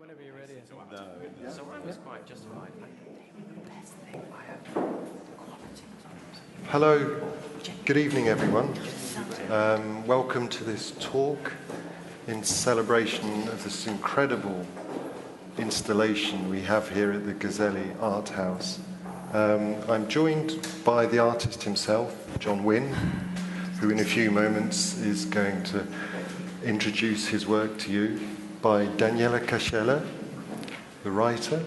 Whenever you're ready. No. So I was quite justified. Hello, good evening everyone. Welcome to this talk in celebration of this incredible installation we have here at the Cascella Art House. I'm joined by the artist himself, Wynne, who in a few moments is going to introduce his work to you, by Daniela Cascella, the writer,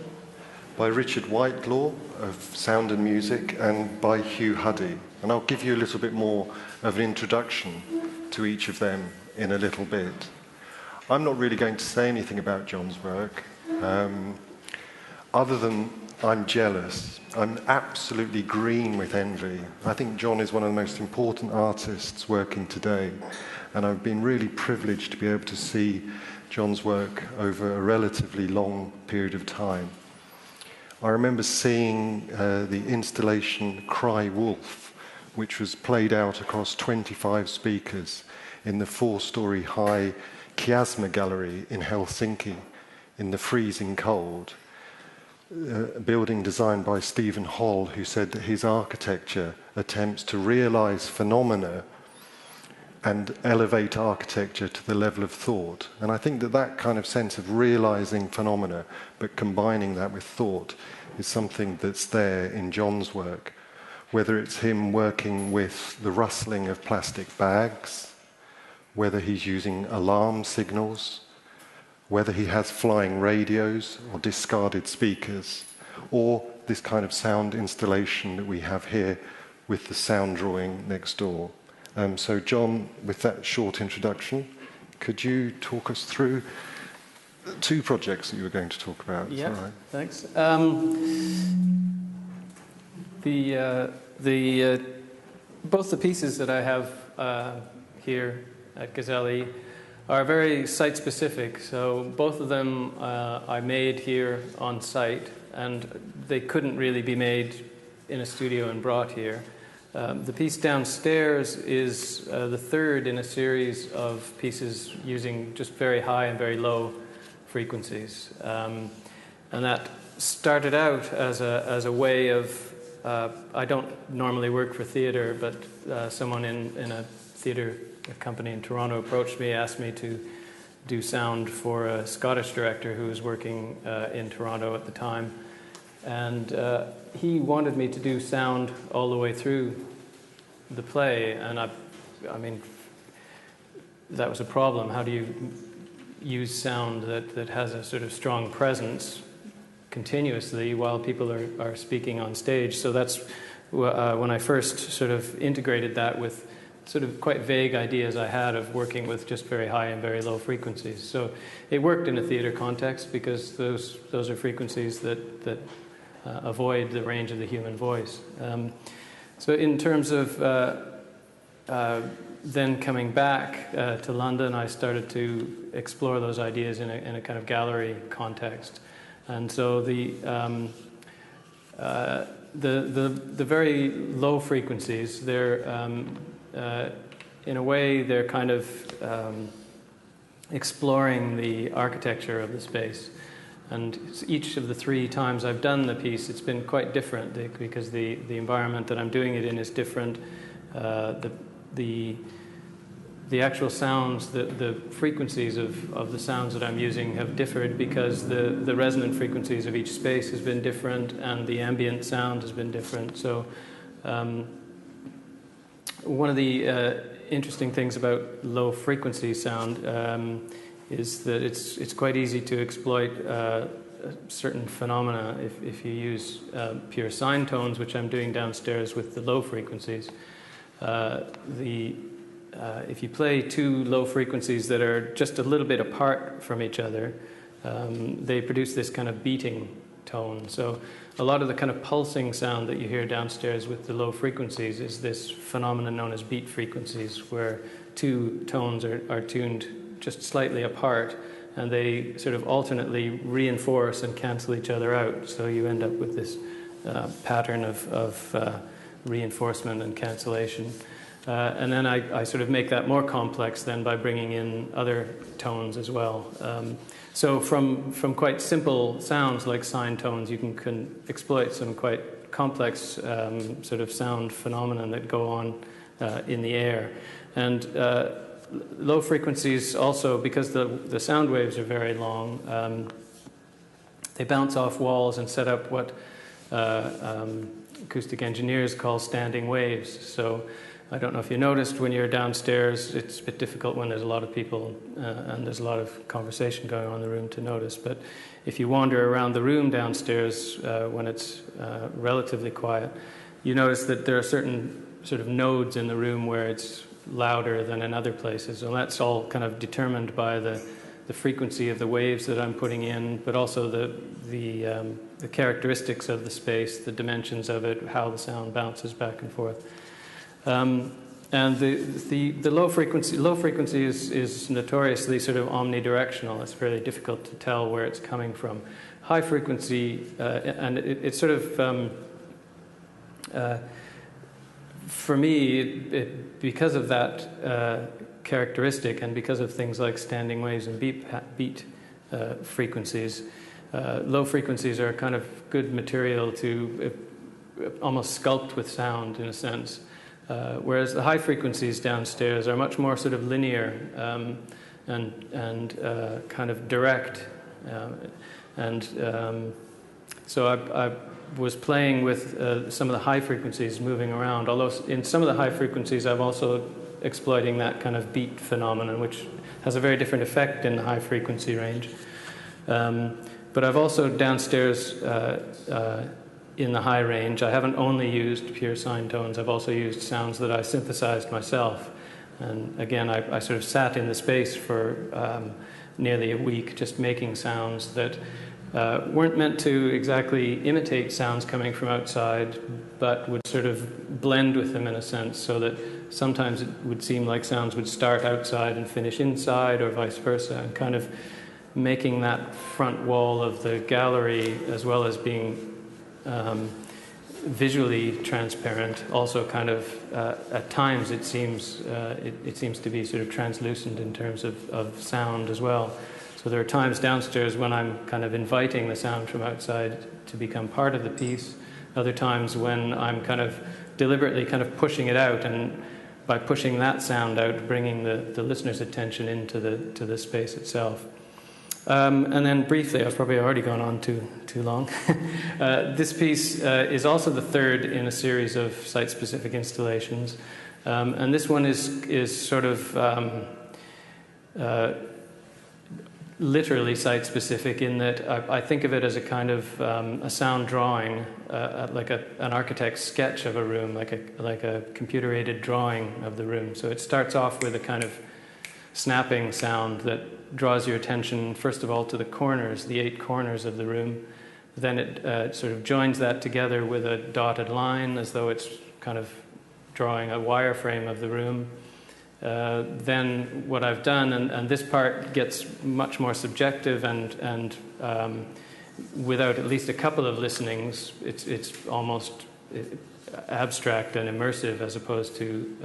by Richard Whitelaw of Sound and Music, and by Hugh Huddy. And I'll give you a little bit more of an introduction to each of them in a little bit. I'm not really going to say anything about John's work, other than I'm jealous. I'm absolutely green with envy. I think John is one of the most important artists working today, and I've been really privileged to be able to see John's work over a relatively long period of time. I remember seeing the installation Cry Wolf, which was played out across 25 speakers in the 4-story high Chiasma Gallery in Helsinki in the freezing cold. A building designed by Stephen Hall, who said that his architecture attempts to realize phenomena and elevate architecture to the level of thought. And I think that that kind of sense of realizing phenomena, but combining that with thought, is something that's there in John's work. Whether it's him working with the rustling of plastic bags, whether he's using alarm signals, whether he has flying radios or discarded speakers, or this kind of sound installation that we have here with the sound drawing next door. So John, with that short introduction, could you talk us through the 2 projects that you were going to talk about? Yeah, right. Thanks. Both the pieces that I have here at Cascella are very site-specific. So both of them I made here on site, and they couldn't really be made in a studio and brought here. The piece downstairs is the 3rd in a series of pieces using just very high and very low frequencies. And that started out as a way of, I don't normally work for theatre, but someone in a theatre company in Toronto approached me, asked me to do sound for a Scottish director who was working in Toronto at the time. And he wanted me to do sound all the way through the play, and I mean, that was a problem. How do you use sound that has a sort of strong presence continuously while people are speaking on stage? So that's when I first sort of integrated that with sort of quite vague ideas I had of working with just very high and very low frequencies. So it worked in a theatre context because those are frequencies that avoid the range of the human voice. So in terms of then coming back to London, I started to explore those ideas in a kind of gallery context. And so the very low frequencies, they're in a way they're kind of exploring the architecture of the space. And each of the 3 times I've done the piece, it's been quite different because the environment that I'm doing it in is different. The actual sounds, the frequencies of the sounds that I'm using have differed because the resonant frequencies of each space has been different and the ambient sound has been different. So one of the interesting things about low frequency sound is that it's quite easy to exploit certain phenomena if you use pure sine tones, which I'm doing downstairs with the low frequencies. If you play 2 low frequencies that are just a little bit apart from each other, they produce this kind of beating tone. So a lot of the kind of pulsing sound that you hear downstairs with the low frequencies is this phenomenon known as beat frequencies, where 2 tones are tuned just slightly apart, and they sort of alternately reinforce and cancel each other out. So you end up with this pattern of reinforcement and cancellation. And then I sort of make that more complex then by bringing in other tones as well. So from quite simple sounds like sine tones, you can exploit some quite complex sort of sound phenomena that go on in the air. And low frequencies also, because the sound waves are very long, they bounce off walls and set up what acoustic engineers call standing waves. So I don't know if you noticed when you're downstairs, it's a bit difficult when there's a lot of people and there's a lot of conversation going on in the room to notice. But if you wander around the room downstairs when it's relatively quiet, you notice that there are certain sort of nodes in the room where it's louder than in other places. And that's all kind of determined by the frequency of the waves that I'm putting in, but also the characteristics of the space, the dimensions of it, how the sound bounces back and forth. And the low frequency is notoriously sort of omnidirectional. It's very difficult to tell where it's coming from. High frequency, and it's sort of, for me, because of that characteristic and because of things like standing waves and beat frequencies, low frequencies are kind of good material to almost sculpt with sound in a sense. Whereas the high frequencies downstairs are much more sort of linear and kind of direct. So I was playing with some of the high frequencies moving around, although in some of the high frequencies I'm also exploiting that kind of beat phenomenon, which has a very different effect in the high frequency range. But I've also downstairs in the high range, I haven't only used pure sine tones, I've also used sounds that I synthesized myself. And again, I sort of sat in the space for nearly a week just making sounds that weren't meant to exactly imitate sounds coming from outside, but would sort of blend with them in a sense, so that sometimes it would seem like sounds would start outside and finish inside, or vice versa, and kind of making that front wall of the gallery, as well as being visually transparent, also kind of at times it seems to be sort of translucent in terms of sound as well. So there are times downstairs when I'm kind of inviting the sound from outside to become part of the piece. Other times when I'm kind of deliberately kind of pushing it out, and by pushing that sound out, bringing the listener's attention into the space itself. And then briefly, I've probably already gone on too long. This piece is also the third in a series of site-specific installations. And this one is sort of literally site-specific in that I think of it as a kind of a sound drawing, like an architect's sketch of a room, like a computer-aided drawing of the room. So it starts off with a kind of snapping sound that draws your attention, first of all, to the corners, the 8 corners of the room. Then it sort of joins that together with a dotted line, as though it's kind of drawing a wireframe of the room. Then what I've done, and this part gets much more subjective, and without at least a couple of listenings, it's almost abstract and immersive as opposed to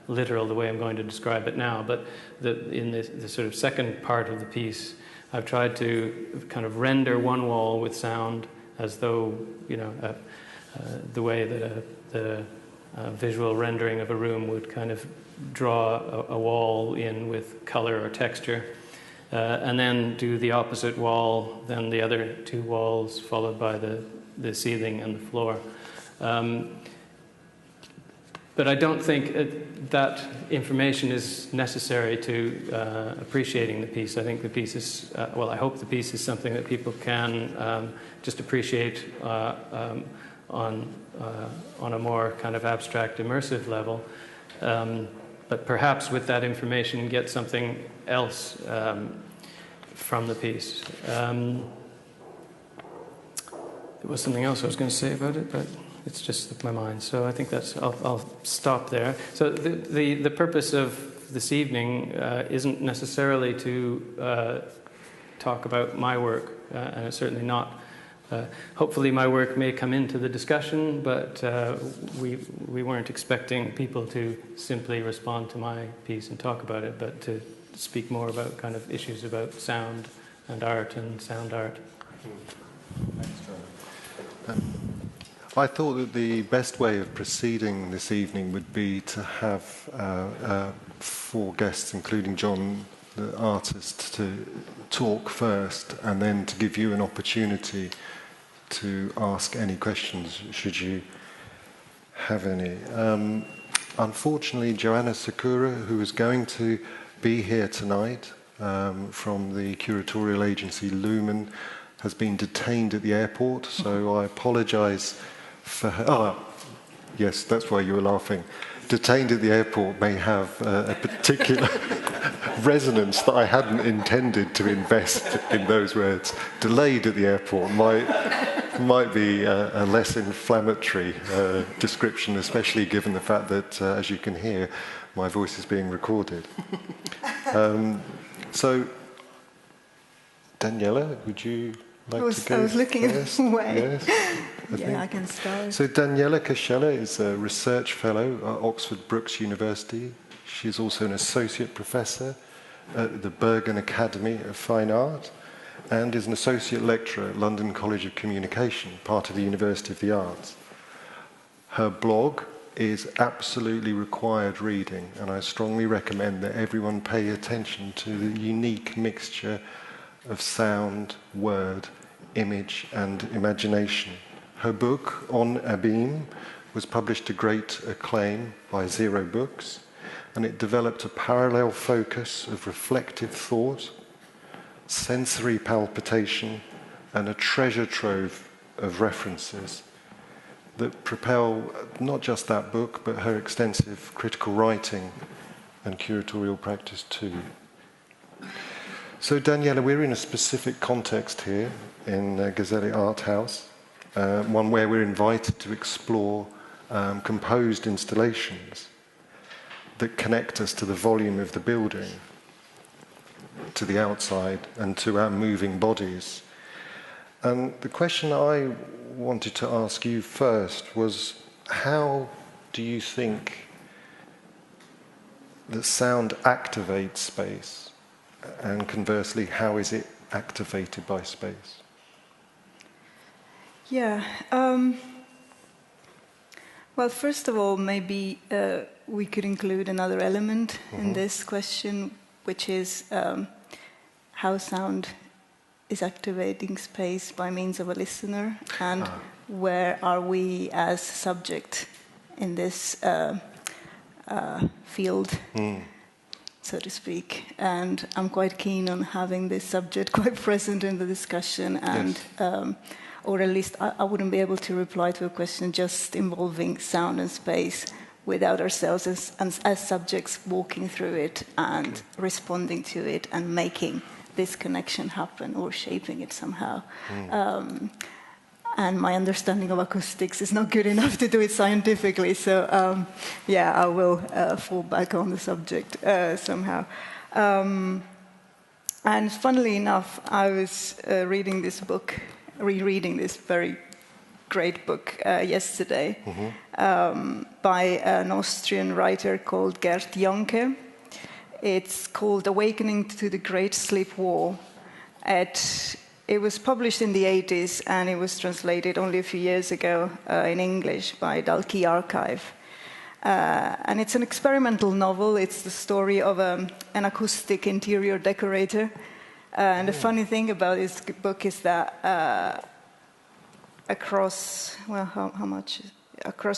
literal the way I'm going to describe it now. But in the sort of second part of the piece, I've tried to kind of render one wall with sound as though, the way that the visual rendering of a room would kind of draw a wall in with color or texture, and then do the opposite wall, then the other 2 walls, followed by the ceiling and the floor. But I don't think that information is necessary to appreciating the piece. I think the piece is, I hope the piece is something that people can just appreciate on a more kind of abstract, immersive level. But perhaps with that information get something else from the piece. There was something else I was going to say about it, but it's just slipped my mind. So I think I'll stop there. So the purpose of this evening isn't necessarily to talk about my work, and it's certainly not Hopefully my work may come into the discussion, but we weren't expecting people to simply respond to my piece and talk about it, but to speak more about kind of issues about sound and art and sound art. I thought that the best way of proceeding this evening would be to have 4 guests, including John, the artist, to talk first, and then to give you an opportunity to ask any questions, should you have any. Unfortunately, Joana Seguro, who is going to be here tonight from the curatorial agency Lumen, has been detained at the airport, so I apologise for her. Oh, yes, that's why you were laughing. Detained at the airport may have a particular resonance that I hadn't intended to invest in those words. Delayed at the airport might be a less inflammatory description, especially given the fact that, as you can hear, my voice is being recorded. So, Daniela, would you like to go? I was looking first? away. Yes, I can start. So Daniela Cascella is a research fellow at Oxford Brookes University. She's also an associate professor at the Bergen Academy of Fine Art and is an associate lecturer at London College of Communication, part of the University of the Arts. Her blog is absolutely required reading, and I strongly recommend that everyone pay attention to the unique mixture of sound, word, image, and imagination. Her book, On a Beam, was published to great acclaim by Zero Books, and it developed a parallel focus of reflective thought, sensory palpitation, and a treasure trove of references that propel not just that book, but her extensive critical writing and curatorial practice too. So Daniela, we're in a specific context here in Gazelle Art House, one where we're invited to explore composed installations that connect us to the volume of the building, to the outside, and to our moving bodies. And the question I wanted to ask you first was, how do you think that sound activates space? And conversely, how is it activated by space? Yeah. Well, first of all, maybe we could include another element in this question, which is how sound is activating space by means of a listener, and where are we as subject in this field, so to speak. And I'm quite keen on having this subject quite present in the discussion, and or at least I wouldn't be able to reply to a question just involving sound and space without ourselves as subjects walking through it and responding to it and making this connection happen or shaping it somehow. And my understanding of acoustics is not good enough to do it scientifically, so I will fall back on the subject somehow. And funnily enough, I was reading this book, rereading this very great book yesterday by an Austrian writer called Gert Janke. It's called Awakening to the Great Sleep War. It was published in the 80s, and it was translated only a few years ago in English by Dalkey Archive. And it's an experimental novel. It's the story of an acoustic interior decorator. And the funny thing about this book is that across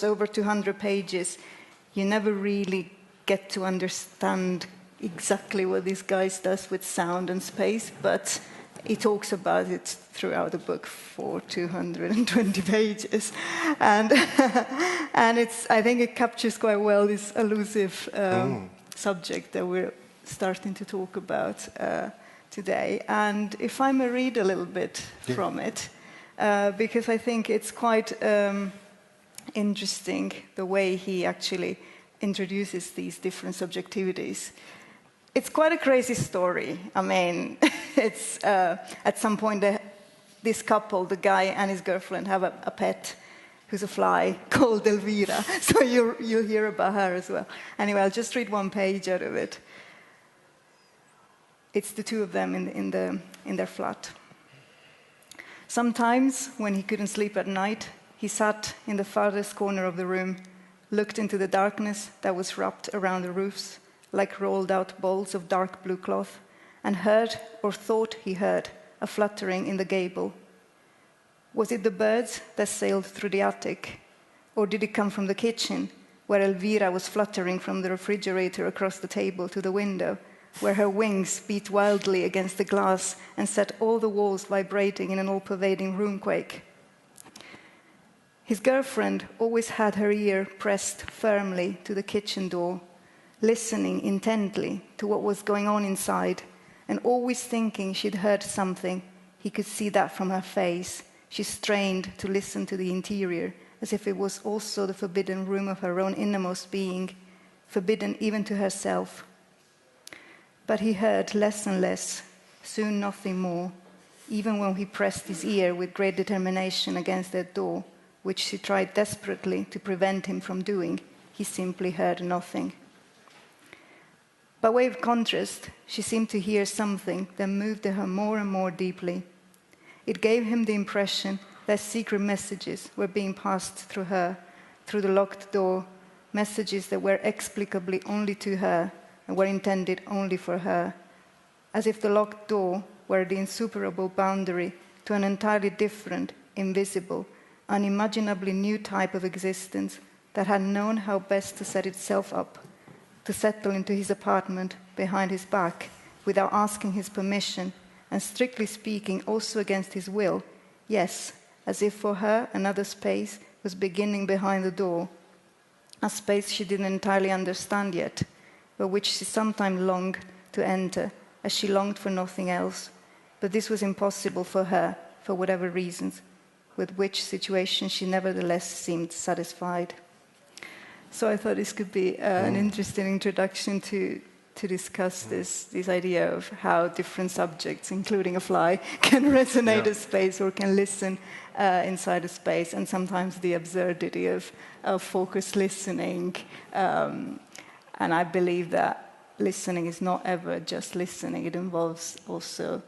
over 200 pages, you never really get to understand exactly what this guy does with sound and space, but he talks about it throughout the book for 220 pages. And I think it captures quite well this elusive subject that we're starting to talk about today. And if I may read a little bit from it, because I think it's quite interesting the way he actually introduces these different subjectivities. It's quite a crazy story. I mean, it's at some point the this couple, the guy and his girlfriend, have a pet who's a fly called Elvira. So you'll hear about her as well. Anyway, I'll just read one page out of it. It's the two of them in their flat. Sometimes, when he couldn't sleep at night, he sat in the farthest corner of the room, looked into the darkness that was wrapped around the roofs, like rolled-out balls of dark blue cloth, and heard, or thought he heard, a fluttering in the gable. Was it the birds that sailed through the attic? Or did it come from the kitchen, where Elvira was fluttering from the refrigerator across the table to the window, where her wings beat wildly against the glass and set all the walls vibrating in an all-pervading roomquake? His girlfriend always had her ear pressed firmly to the kitchen door, listening intently to what was going on inside, and always thinking she'd heard something. He could see that from her face. She strained to listen to the interior, as if it was also the forbidden room of her own innermost being, forbidden even to herself. But he heard less and less, soon nothing more, even when he pressed his ear with great determination against that door, which she tried desperately to prevent him from doing. He simply heard nothing. By way of contrast, she seemed to hear something that moved her more and more deeply. It gave him the impression that secret messages were being passed through her, through the locked door, messages that were explicably only to her and were intended only for her, as if the locked door were the insuperable boundary to an entirely different, invisible, unimaginably new type of existence that had known how best to set itself up, to settle into his apartment behind his back without asking his permission, and strictly speaking also against his will, yes, as if for her another space was beginning behind the door, a space she didn't entirely understand yet, but which she sometimes longed to enter, as she longed for nothing else. But this was impossible for her, for whatever reasons, with which situation she nevertheless seemed satisfied. So I thought this could be an interesting introduction to discuss this idea of how different subjects, including a fly, can resonate a space or can listen inside a space, and sometimes the absurdity of focused listening. And I believe that listening is not ever just listening. It involves also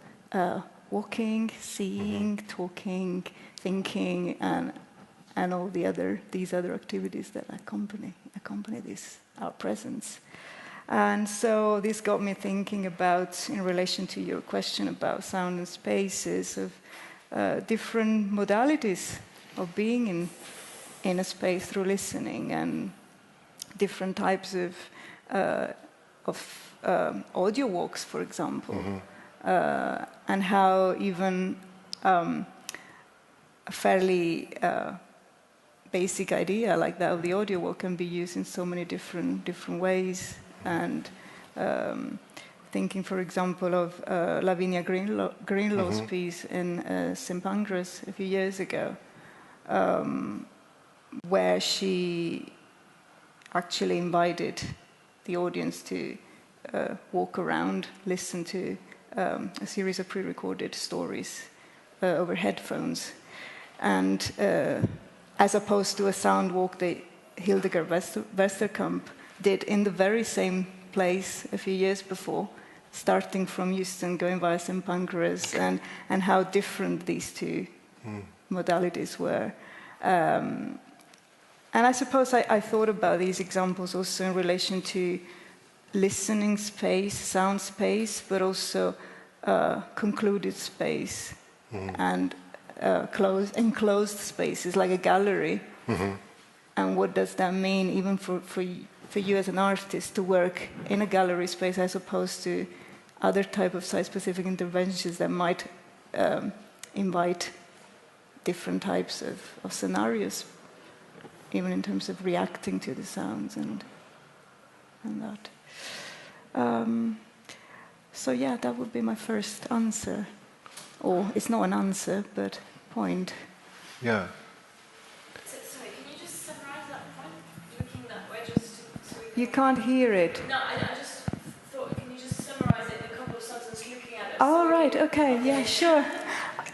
walking, seeing, talking, thinking, and all these other activities that accompany this, our presence. And so this got me thinking about, in relation to your question about sound and spaces, of different modalities of being in a space through listening, and different types of audio walks, for example, and how even a fairly basic idea like that of the audio walk can be used in so many different ways. And thinking, for example, of Lavinia Greenlaw's piece in St. Pancras a few years ago, where she actually invited the audience to walk around, listen to a series of pre-recorded stories over headphones. And as opposed to a sound walk that Hildegard Westerkamp did in the very same place a few years before, starting from Houston, going via St. Pancras, and how different these two modalities were. And I suppose I thought about these examples also in relation to listening space, sound space, but also concluded space and enclosed spaces like a gallery. And what does that mean even for you as an artist to work in a gallery space as opposed to other type of site-specific interventions that might invite different types of scenarios, even in terms of reacting to the sounds and that. So yeah, that would be my first answer. Or it's not an answer, but point. Yeah. Sorry, can you just summarize that point? Looking that way, just so we can... You can't hear it. No, I just thought, can you just summarize it in a couple of sentences looking at it? Oh, right, okay, yeah, sure.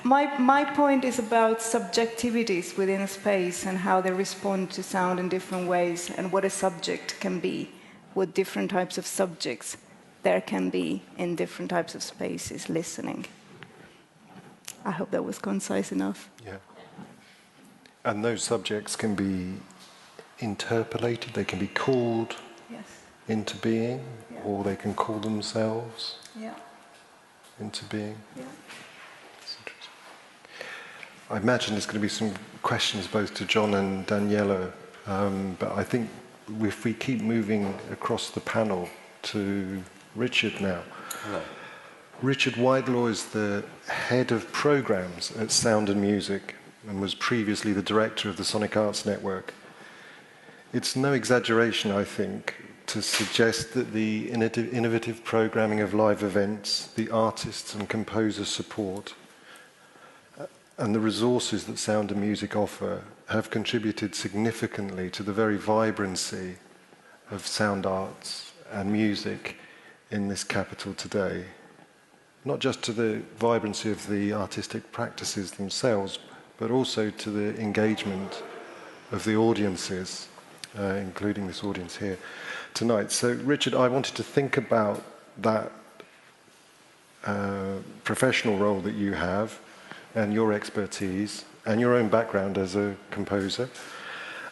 my point is about subjectivities within a space and how they respond to sound in different ways, and what a subject can be, what different types of subjects there can be in different types of spaces listening. I hope that was concise enough. Yeah. And those subjects can be interpolated, they can be called into being, or they can call themselves into being. Yeah. That's interesting. I imagine there's going to be some questions both to John and Daniela, but I think if we keep moving across the panel to Richard now. Hello. Richard Whitelaw is the head of programs at Sound and Music and was previously the director of the Sonic Arts Network. It's no exaggeration, I think, to suggest that the innovative programming of live events, the artists and composers support, and the resources that Sound and Music offer have contributed significantly to the very vibrancy of sound arts and music in this capital today. Not just to the vibrancy of the artistic practices themselves, but also to the engagement of the audiences, including this audience here tonight. So, Richard, I wanted to think about that professional role that you have and your expertise and your own background as a composer,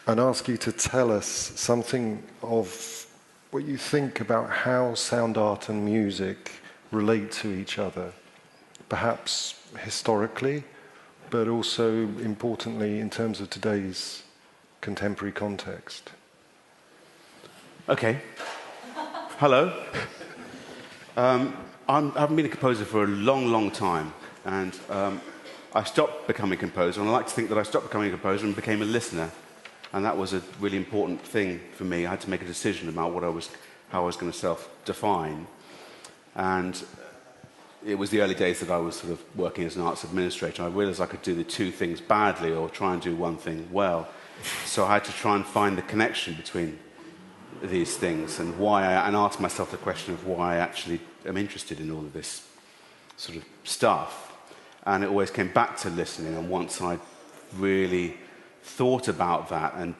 and ask you to tell us something of what you think about how sound art and music relate to each other, perhaps historically, but also importantly in terms of today's contemporary context. Okay. Hello. I've been a composer for a long, long time, and I stopped becoming a composer, and I like to think that I stopped becoming a composer and became a listener, and that was a really important thing for me. I had to make a decision about how I was going to self-define, and it was the early days that I was sort of working as an arts administrator. I realised I could do the two things badly or try and do one thing well, so I had to try and find the connection between these things and and ask myself the question of why I actually am interested in all of this sort of stuff. And it always came back to listening, and once I really thought about that and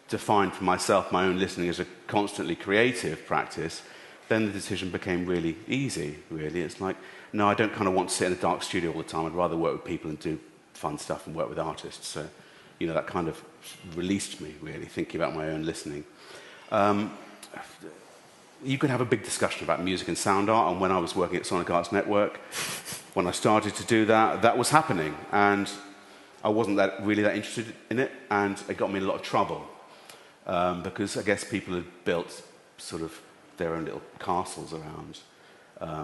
defined for myself my own listening as a constantly creative practice, then the decision became really easy, really. It's like, no, I don't kind of want to sit in a dark studio all the time. I'd rather work with people and do fun stuff and work with artists. So, that kind of released me, really, thinking about my own listening. You could have a big discussion about music and sound art, and when I was working at Sonic Arts Network, when I started to do that, that was happening, and I wasn't really that interested in it, and it got me in a lot of trouble, because I guess people had built sort of their own little castles around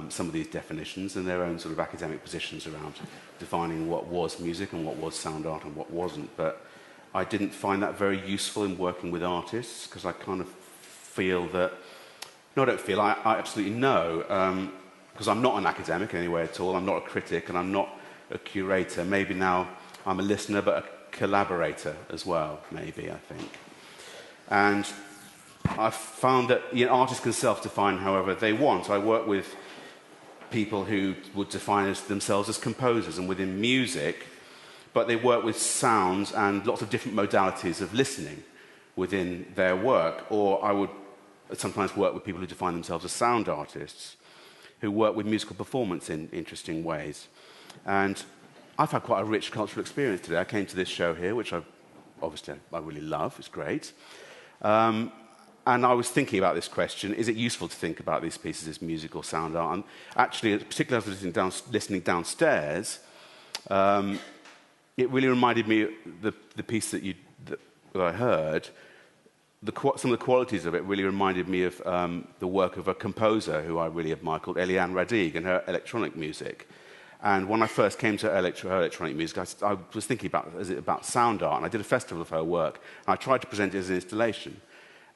some of these definitions and their own sort of academic positions around defining what was music and what was sound art and what wasn't. But I didn't find that very useful in working with artists, because I kind of feel that, no, I don't feel, I absolutely know, because I'm not an academic in any way at all. I'm not a critic and I'm not a curator. Maybe now I'm a listener, but a collaborator as well, maybe, I think. And I've found that artists can self-define however they want. I work with people who would define themselves as composers and within music, but they work with sounds and lots of different modalities of listening within their work. Or I would sometimes work with people who define themselves as sound artists, who work with musical performance in interesting ways. And I've had quite a rich cultural experience today. I came to this show here, which I really love. It's great. And I was thinking about this question: is it useful to think about these pieces as music or sound art? And actually, particularly as I was listening downstairs, it really reminded me the piece that I heard. Some of the qualities of it really reminded me of the work of a composer who I really admire called Eliane Radig and her electronic music. And when I first came to her electronic music, I was thinking about sound art, and I did a festival of her work, and I tried to present it as an installation.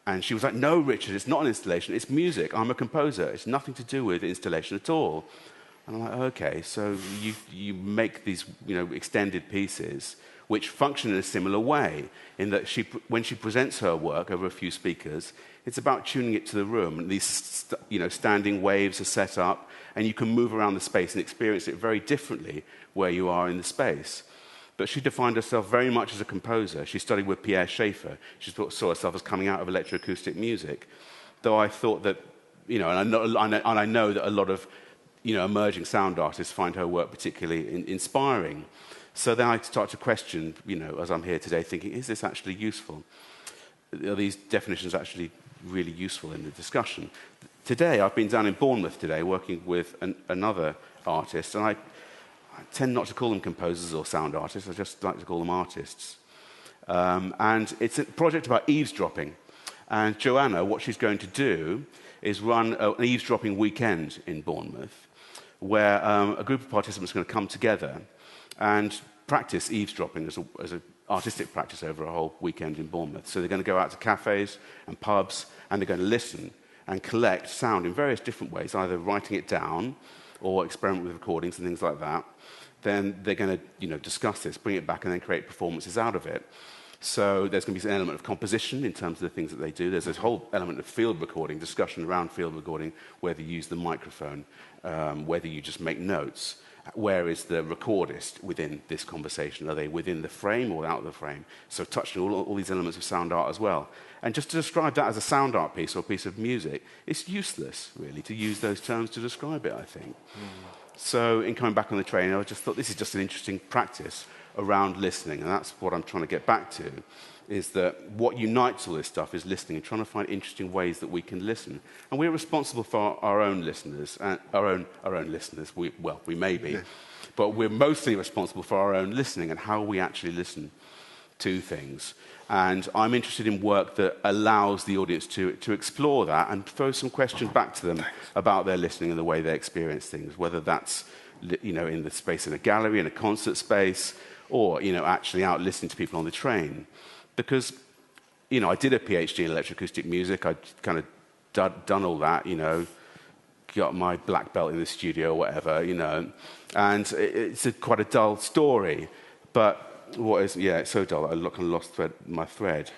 And she was like, "No, Richard, it's not an installation, it's music. I'm a composer. It's nothing to do with installation at all." And I'm like, okay, so you make these extended pieces which function in a similar way, in that when she presents her work over a few speakers, it's about tuning it to the room. And these standing waves are set up, and you can move around the space and experience it very differently where you are in the space. But she defined herself very much as a composer. She studied with Pierre Schaeffer. She saw herself as coming out of electroacoustic music. Though I thought that, and I know that a lot of emerging sound artists find her work particularly inspiring. So then I start to question, as I'm here today, thinking, is this actually useful? Are these definitions actually really useful in the discussion? Today, I've been down in Bournemouth today working with another artist, and I tend not to call them composers or sound artists. I just like to call them artists. And it's a project about eavesdropping. And Joana, what she's going to do is run an eavesdropping weekend in Bournemouth, where a group of participants are going to come together and practice eavesdropping as an artistic practice over a whole weekend in Bournemouth. So they're going to go out to cafes and pubs, and they're going to listen and collect sound in various different ways, either writing it down or experiment with recordings and things like that. Then they're going to discuss this, bring it back, and then create performances out of it. So there's going to be an element of composition in terms of the things that they do. There's this whole element of field recording, discussion around field recording, whether you use the microphone, whether you just make notes. Where is the recordist within this conversation? Are they within the frame or out of the frame? So touching all these elements of sound art as well. And just to describe that as a sound art piece or a piece of music, it's useless, really, to use those terms to describe it, I think. So in coming back on the train, I just thought this is just an interesting practice around listening, and that's what I'm trying to get back to, is that what unites all this stuff is listening and trying to find interesting ways that we can listen. And we're responsible for our own listeners, our own listeners. We may be, but we're mostly responsible for our own listening and how we actually listen to things. And I'm interested in work that allows the audience to explore that and throw some questions back to them about their listening and the way they experience things, whether that's in the space in a gallery, in a concert space, or actually out listening to people on the train. Because I did a PhD in electroacoustic music. I'd kind of done all that, got my black belt in the studio or whatever, and it's quite a dull story. But it's so dull that I kind of lost my thread.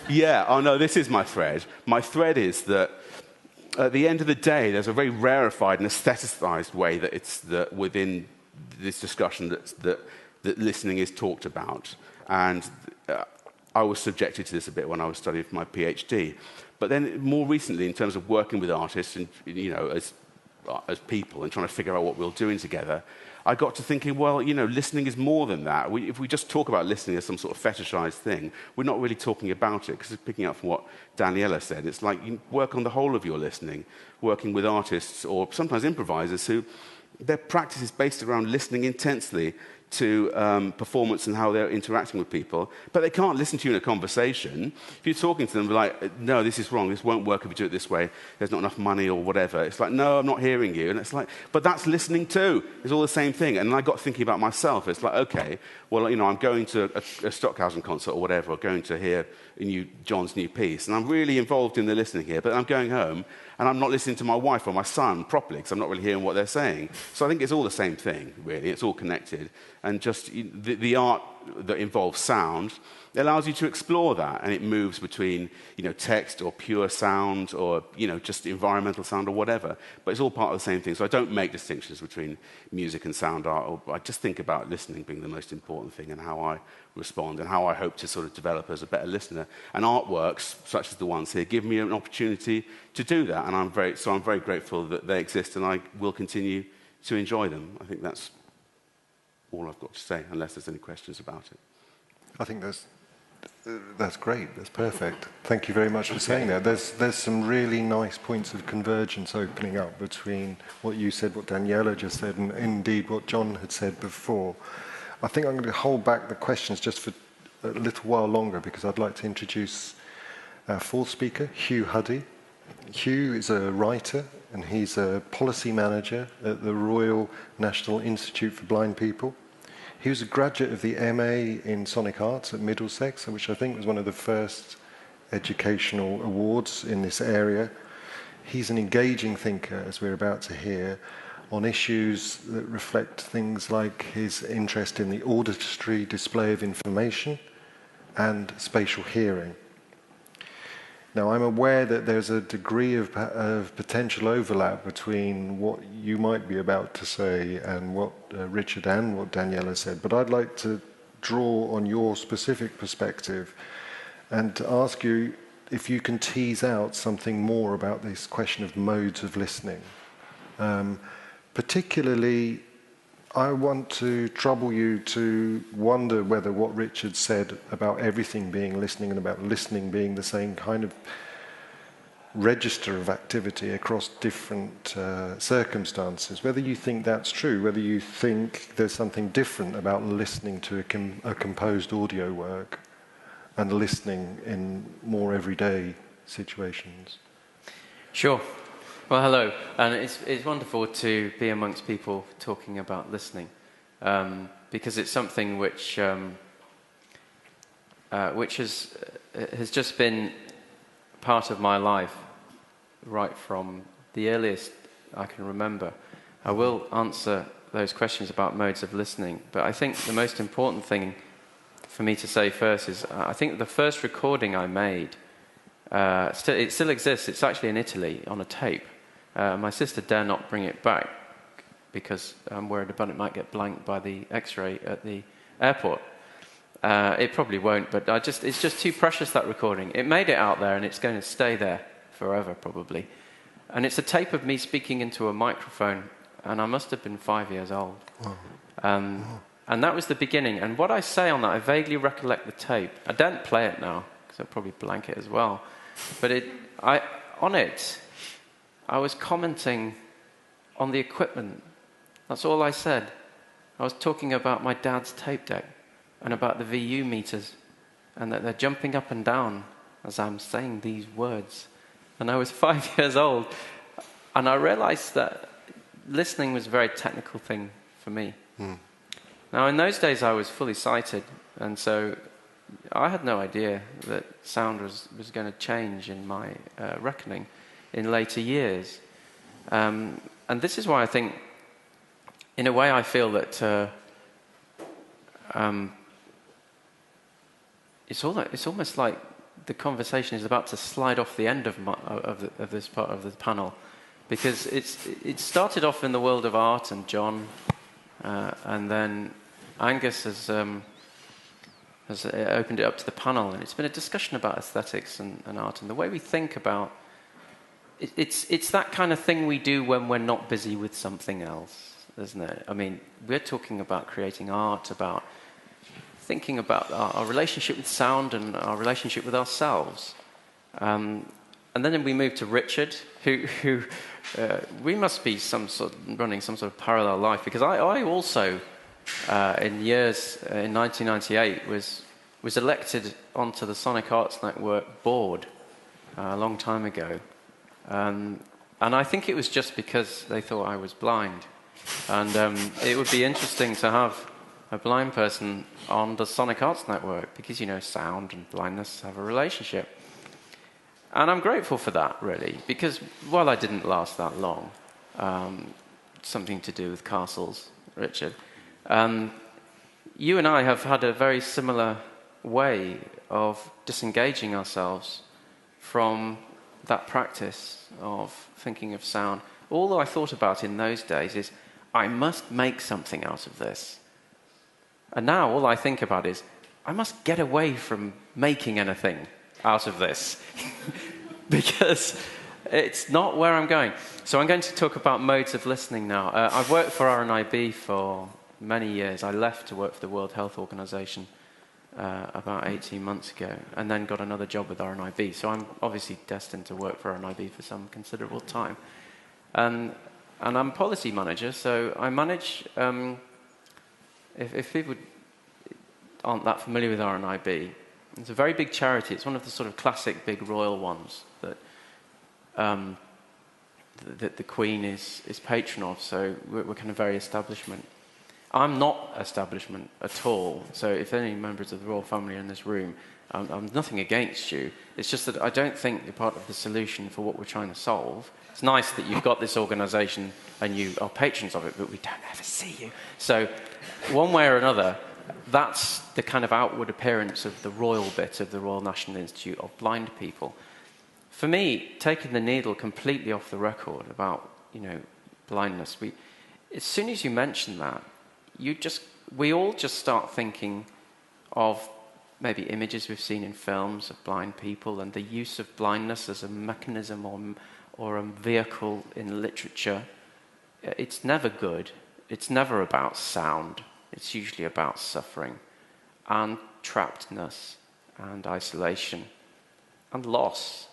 This is my thread. My thread is that at the end of the day, there's a very rarefied and aestheticized way that within this discussion that listening is talked about. And I was subjected to this a bit when I was studying for my PhD. But then more recently, in terms of working with artists and as people and trying to figure out what we're doing together, I got to thinking, listening is more than that. If we just talk about listening as some sort of fetishized thing, we're not really talking about it, because picking up from what Daniela said, it's like you work on the whole of your listening, working with artists or sometimes improvisers who their practice is based around listening intensely to performance and how they're interacting with people, but they can't listen to you in a conversation. If you're talking to them, like, no, this is wrong, this won't work if you do it this way, there's not enough money or whatever. It's like, no, I'm not hearing you. And it's like, but that's listening too. It's all the same thing. And I got thinking about myself. It's like, okay, well, I'm going to a Stockhausen concert or whatever, or going to hear John's new piece, and I'm really involved in the listening here, but I'm going home and I'm not listening to my wife or my son properly because I'm not really hearing what they're saying. So I think it's all the same thing, really. It's all connected. And just the art that involves sound allows you to explore that, and it moves between text or pure sound or just environmental sound or whatever. But it's all part of the same thing. So I don't make distinctions between music and sound art. I just think about listening being the most important thing and how I respond and how I hope to sort of develop as a better listener. And artworks such as the ones here give me an opportunity to do that. And I'm very grateful that they exist, and I will continue to enjoy them. I think that's all I've got to say, unless there's any questions about it. I think that's great. That's perfect. Thank you very much for saying that. There's some really nice points of convergence opening up between what you said, what Daniela just said, and indeed what John had said before. I think I'm going to hold back the questions just for a little while longer, because I'd like to introduce our fourth speaker, Hugh Huddy. Hugh is a writer, and he's a policy manager at the Royal National Institute for Blind People. He was a graduate of the MA in Sonic Arts at Middlesex, which I think was one of the first educational awards in this area. He's an engaging thinker, as we're about to hear, on issues that reflect things like his interest in the auditory display of information and spatial hearing. Now, I'm aware that there's a degree of potential overlap between what you might be about to say and what Richard and what Daniela said, but I'd like to draw on your specific perspective and to ask you if you can tease out something more about this question of modes of listening. Particularly, I want to trouble you to wonder whether what Richard said about everything being listening and about listening being the same kind of register of activity across different circumstances, whether you think that's true, whether you think there's something different about listening to a composed audio work and listening in more everyday situations. Sure. Well, hello, and it's wonderful to be amongst people talking about listening, because it's something which has just been part of my life right from the earliest I can remember. I will answer those questions about modes of listening, but I think the most important thing for me to say first is I think the first recording I made, it still exists. It's actually in Italy on a tape. My sister dare not bring it back because I'm worried about it might get blanked by the X-ray at the airport. It probably won't, but it's just too precious, that recording. It made it out there and it's going to stay there forever probably. And it's a tape of me speaking into a microphone, and I must have been 5 years old. Wow. And that was the beginning. And what I say on that, I vaguely recollect the tape. I don't play it now because I'll probably blank it as well. But on it, I was commenting on the equipment. That's all I said. I was talking about my dad's tape deck and about the VU meters and that they're jumping up and down as I'm saying these words. And I was 5 years old. And I realized that listening was a very technical thing for me. Mm. Now, in those days, I was fully sighted, and so I had no idea that sound was going to change in my reckoning in later years. And this is why I think, in a way, I feel that it's almost like the conversation is about to slide off the end of this part of the panel, because it started off in the world of art and John, and then Angus has opened it up to the panel, and it's been a discussion about aesthetics and art and the way we think about it. It's that kind of thing we do when we're not busy with something else, isn't it? I mean, we're talking about creating art, about thinking about our relationship with sound and our relationship with ourselves. And then we move to Richard, who we must be running some sort of parallel life, because I also, in 1998, was elected onto the Sonic Arts Network board a long time ago. And I think it was just because they thought I was blind. And it would be interesting to have a blind person on the Sonic Arts Network, because, sound and blindness have a relationship. And I'm grateful for that, really, because while I didn't last that long, something to do with castles, Richard, you and I have had a very similar way of disengaging ourselves from that practice of thinking of sound. All I thought about in those days is, I must make something out of this. And now all I think about is, I must get away from making anything out of this because it's not where I'm going. So I'm going to talk about modes of listening now. I've worked for RNIB for many years. I left to work for the World Health Organization about 18 months ago, and then got another job with RNIB. So I'm obviously destined to work for RNIB for some considerable time. And I'm policy manager, so I manage, if people aren't that familiar with RNIB, it's a very big charity. It's one of the sort of classic big royal ones that the Queen is patron of, so we're kind of very establishment. I'm not establishment at all. So if any members of the royal family are in this room, I'm nothing against you. It's just that I don't think you're part of the solution for what we're trying to solve. It's nice that you've got this organisation and you are patrons of it, but we don't ever see you. So one way or another, that's the kind of outward appearance of the royal bit of the Royal National Institute of Blind People. For me, taking the needle completely off the record about, blindness, as soon as you mention that, we all just start thinking of maybe images we've seen in films of blind people and the use of blindness as a mechanism or a vehicle in literature. It's never good. It's never about sound. It's usually about suffering and trappedness and isolation and loss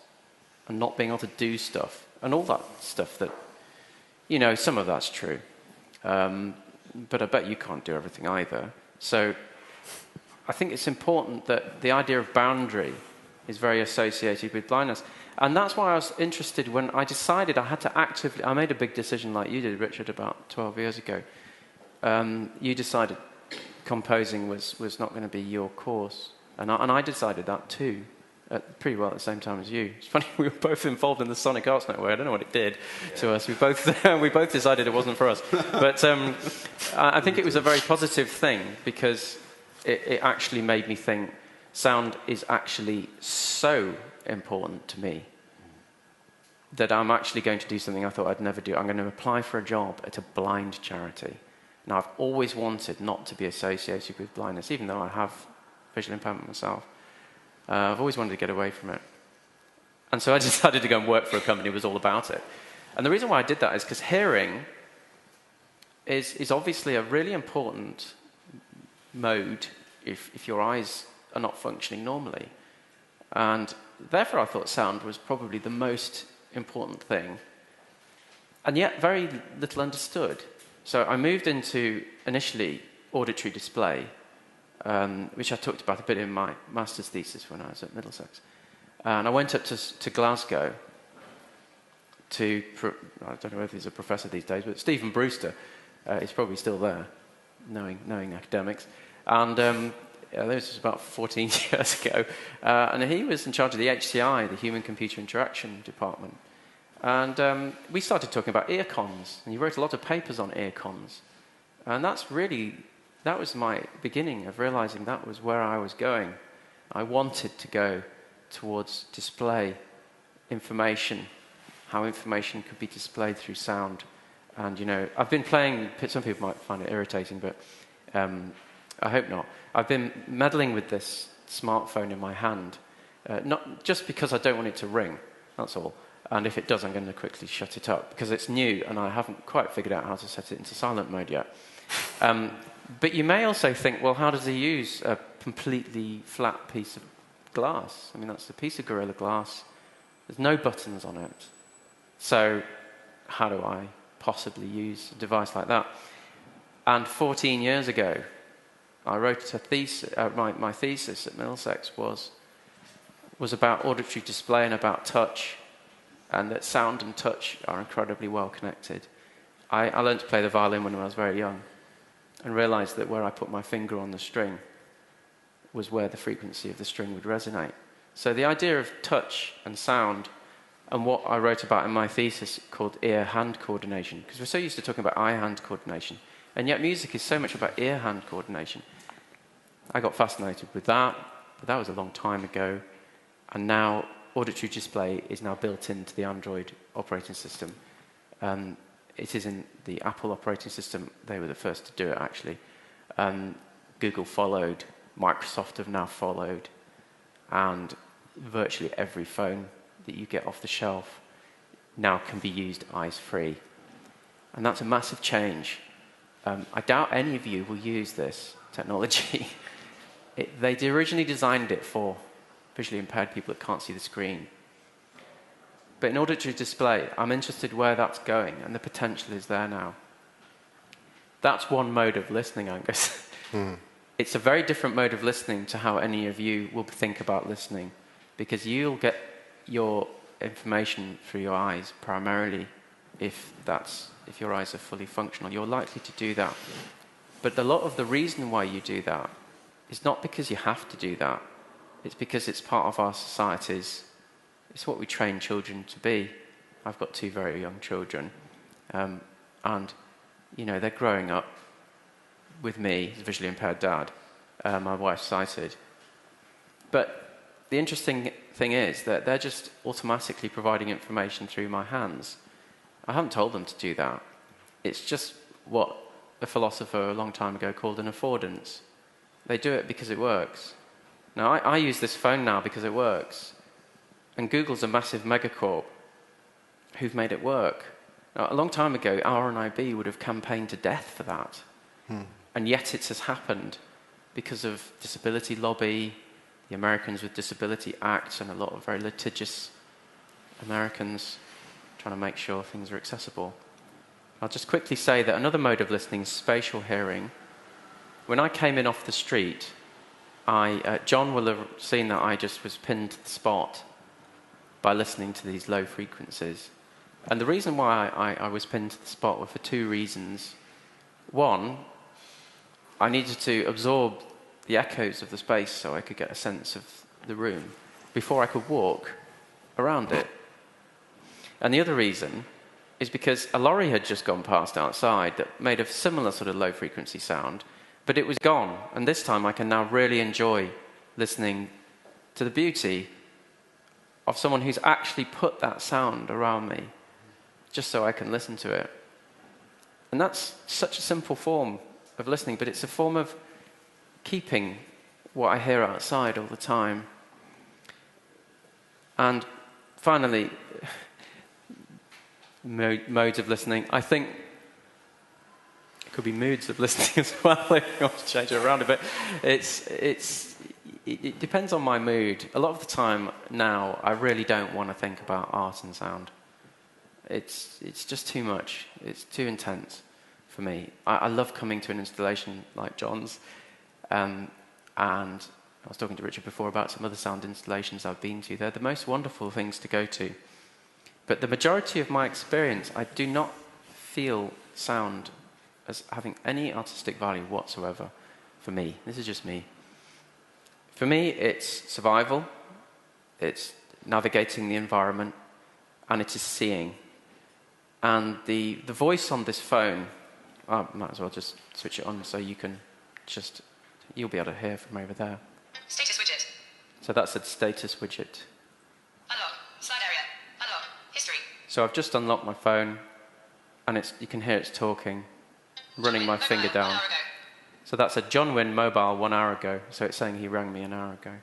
and not being able to do stuff and all that stuff that, some of that's true. But I bet you can't do everything either. So I think it's important that the idea of boundary is very associated with blindness. And that's why I was interested when I decided I had to I made a big decision like you did, Richard, about 12 years ago. You decided composing was not going to be your course. And I decided that too, pretty well at the same time as you. It's funny, we were both involved in the Sonic Arts Network. I don't know what it did to us. We both decided it wasn't for us. But I think it was a very positive thing because it actually made me think sound is actually so important to me that I'm actually going to do something I thought I'd never do. I'm going to apply for a job at a blind charity. Now, I've always wanted not to be associated with blindness, even though I have visual impairment myself. I've always wanted to get away from it. And so I decided to go and work for a company that was all about it. And the reason why I did that is because hearing is obviously a really important mode if your eyes are not functioning normally. And therefore I thought sound was probably the most important thing, and yet very little understood. So I moved into, initially, auditory display, which I talked about a bit in my master's thesis when I was at Middlesex. And I went up to Glasgow I don't know whether he's a professor these days, but Stephen Brewster is probably still there, knowing academics. And this was about 14 years ago. And he was in charge of the HCI, the Human Computer Interaction Department. And we started talking about ear cons. And he wrote a lot of papers on ear cons. And that was my beginning of realizing that was where I was going. I wanted to go towards display information, how information could be displayed through sound. And, I've been playing, some people might find it irritating, but I hope not. I've been meddling with this smartphone in my hand, not just because I don't want it to ring, that's all. And if it does, I'm going to quickly shut it up, because it's new and I haven't quite figured out how to set it into silent mode yet. But you may also think, well, how does he use a completely flat piece of glass? I mean, that's a piece of Gorilla Glass. There's no buttons on it. So how do I possibly use a device like that? And 14 years ago, I wrote a thesis. My thesis at Middlesex was about auditory display and about touch, and that sound and touch are incredibly well connected. I learned to play the violin when I was very young, and realized that where I put my finger on the string was where the frequency of the string would resonate. So the idea of touch and sound, and what I wrote about in my thesis called ear-hand coordination, because we're so used to talking about eye-hand coordination, and yet music is so much about ear-hand coordination. I got fascinated with that, but that was a long time ago, and now auditory display is now built into the Android operating system. It is in the Apple operating system. They were the first to do it, actually. Google followed. Microsoft have now followed. And virtually every phone that you get off the shelf now can be used eyes-free. And that's a massive change. I doubt any of you will use this technology. They originally designed it for visually impaired people that can't see the screen. But in order to display, I'm interested where that's going, and the potential is there now. That's one mode of listening, Angus. It's a very different mode of listening to how any of you will think about listening, because you'll get your information through your eyes primarily if your eyes are fully functional. You're likely to do that But a lot of the reason why you do that is not because you have to do that. It's because it's part of our societies. It's what we train children to be. I've got 2 very young children. And, you know, they're growing up with me, as a visually impaired dad. My wife's sighted. But the interesting thing is that they're just automatically providing information through my hands. I haven't told them to do that. It's just what a philosopher a long time ago called an affordance. They do it because it works. Now, I use this phone now because it works. And Google's a massive megacorp who've made it work. Now, a long time ago, RNIB would have campaigned to death for that. And yet it has happened because of disability lobby, the Americans with Disability Act, and a lot of very litigious Americans trying to make sure things are accessible. I'll just quickly say that another mode of listening is spatial hearing. When I came in off the street, John will have seen that I just was pinned to the spot by listening to these low frequencies. And the reason why I was pinned to the spot were for 2 reasons. One, I needed to absorb the echoes of the space so I could get a sense of the room before I could walk around it. And the other reason is because a lorry had just gone past outside that made a similar sort of low frequency sound, but it was gone. And this time I can now really enjoy listening to the beauty of someone who's actually put that sound around me just so I can listen to it. And that's such a simple form of listening, but it's a form of keeping what I hear outside all the time. And finally, modes of listening. I think it could be moods of listening as well if you want to change it around a bit. It depends on my mood. A lot of the time now, I really don't want to think about art and sound. It's just too much. It's too intense for me. I love coming to an installation like John's, and I was talking to Richard before about some other sound installations I've been to. They're the most wonderful things to go to. But the majority of my experience, I do not feel sound as having any artistic value whatsoever for me. This is just me. For me, it's survival, it's navigating the environment, and it is seeing. And the voice on this phone, I might as well just switch it on so you can just, you'll be able to hear from over there. Status widget. So that's a status widget. Unlock. Slide area. Unlock. History. So I've just unlocked my phone, and you can hear it's talking, running my finger down. So that's a John Wynne mobile 1 hour ago. So it's saying he rang me an hour ago.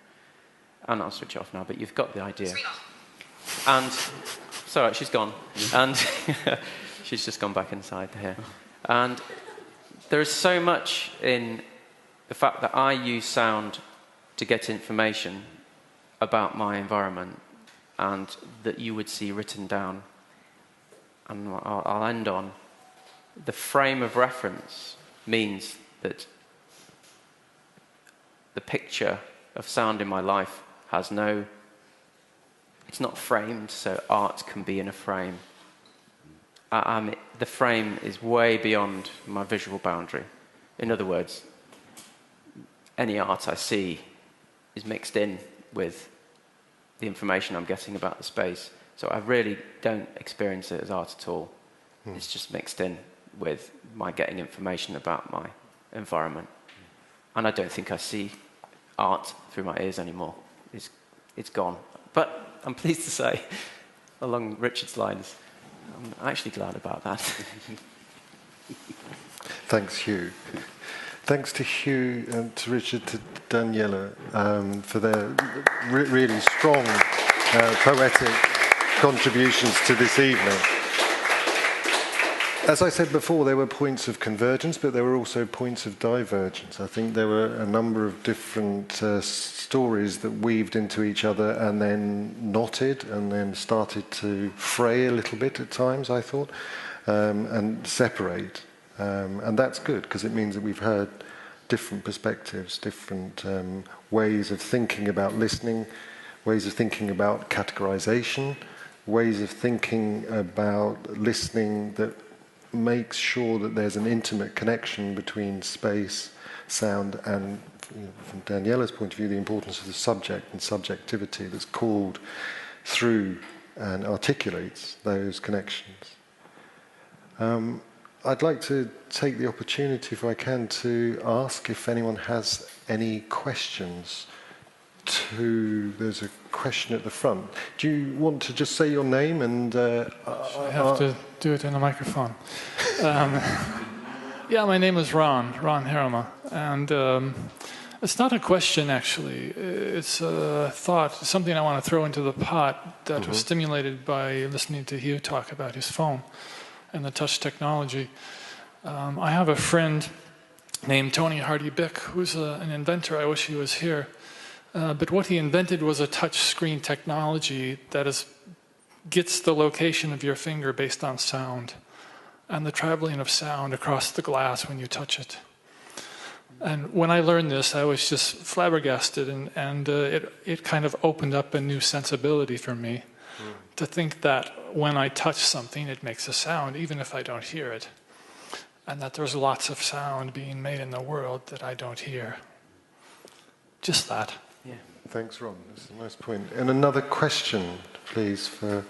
And I'll switch it off now, but you've got the idea. And, sorry, she's gone. And she's just gone back inside here. And there is so much in the fact that I use sound to get information about my environment and that you would see written down. And I'll end on the frame of reference means that the picture of sound in my life has no, it's not framed, so art can be in a frame. The frame is way beyond my visual boundary. In other words, any art I see is mixed in with the information I'm getting about the space. So I really don't experience it as art at all. It's just mixed in with my getting information about my environment. And I don't think I see art through my ears anymore. It's gone. But I'm pleased to say, along Richard's lines, I'm actually glad about that. Thanks, Hugh. Thanks to Hugh and to Richard, to Daniela for their really strong poetic contributions to this evening. As I said before, there were points of convergence, but there were also points of divergence. I think there were a number of different stories that weaved into each other and then knotted and then started to fray a little bit at times, I thought, and separate. And that's good, because it means that we've heard different perspectives, different ways of thinking about listening, ways of thinking about categorization, ways of thinking about listening that makes sure that there's an intimate connection between space, sound, and, from Daniela's point of view, the importance of the subject and subjectivity that's called through and articulates those connections. I'd like to take the opportunity, if I can, to ask if anyone has any questions. There's a question at the front. Do you want to just say your name and... I have to do it in a microphone. Yeah, my name is Ron Harama, and it's not a question, actually. It's a thought, something I want to throw into the pot that was stimulated by listening to Hugh talk about his phone and the touch technology. I have a friend named Tony Hardy-Bick, who's an inventor. I wish he was here. But what he invented was a touch screen technology that gets the location of your finger based on sound and the traveling of sound across the glass when you touch it. And when I learned this, I was just flabbergasted, and it kind of opened up a new sensibility for me to think that when I touch something, it makes a sound, even if I don't hear it, and that there's lots of sound being made in the world that I don't hear. Just that. Yeah. Thanks, Ron. That's a nice point. And another question, please, for...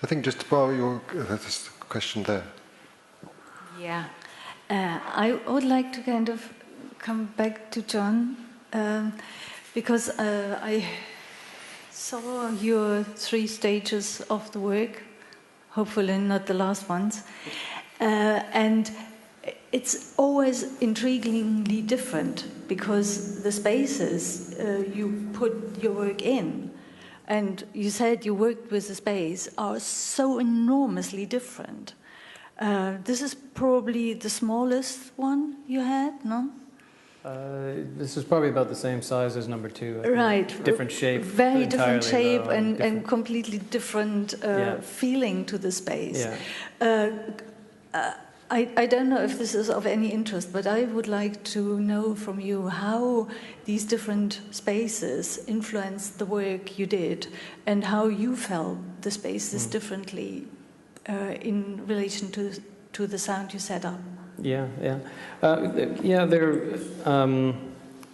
I think just to borrow your... There's a question there. Yeah. I would like to kind of come back to John, because I saw your 3 stages of the work, hopefully not the last ones, and it's always intriguingly different, because the spaces you put your work in, and you said you worked with the space, are so enormously different. This is probably the smallest one you had, no? This is probably about the same size as number 2. Right. Different shape. Very different shape, though, and completely different feeling to the space. Yeah. I don't know if this is of any interest, but I would like to know from you how these different spaces influenced the work you did, and how you felt the spaces differently in relation to the sound you set up. Yeah.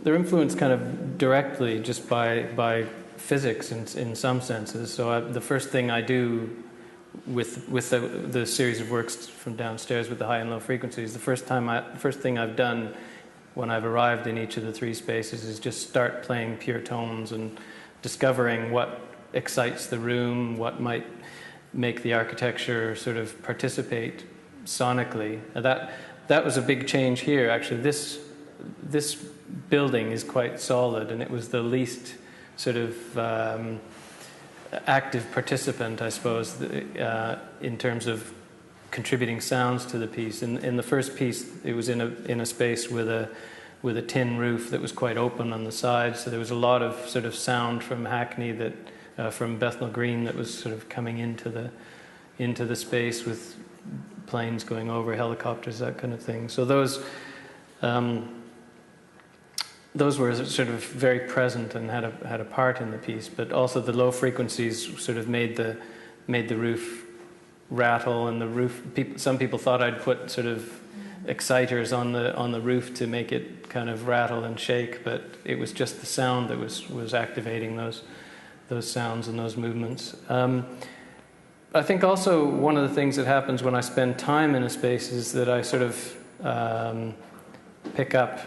They're influenced kind of directly just by physics in some senses. So the first thing I do with the series of works from downstairs with the high and low frequencies, the first thing I've done when I've arrived in each of the 3 spaces is just start playing pure tones and discovering what excites the room, what might make the architecture sort of participate sonically. That was a big change here. Actually, this building is quite solid, and it was the least sort of active participant, I suppose, in terms of contributing sounds to the piece. In the first piece, it was in a space with a tin roof that was quite open on the side, so there was a lot of sort of sound from Hackney from Bethnal Green that was sort of coming into the space with planes going over, helicopters, that kind of thing. So those were sort of very present and had a part in the piece. But also the low frequencies sort of made the roof rattle, and the roof. Some people thought I'd put sort of exciters on the roof to make it kind of rattle and shake, but it was just the sound that was activating those sounds and those movements. I think also one of the things that happens when I spend time in a space is that I sort of pick up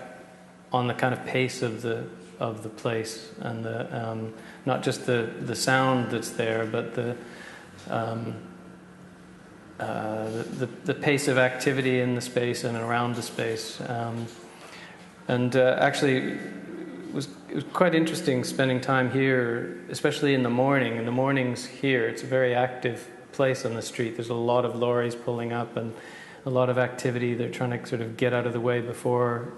on the kind of pace of the place, and not just the sound that's there, but the pace of activity in the space and around the space. Actually, it was quite interesting spending time here, especially in the morning. In the mornings here, it's a very active place on the street. There's a lot of lorries pulling up and a lot of activity. They're trying to sort of get out of the way before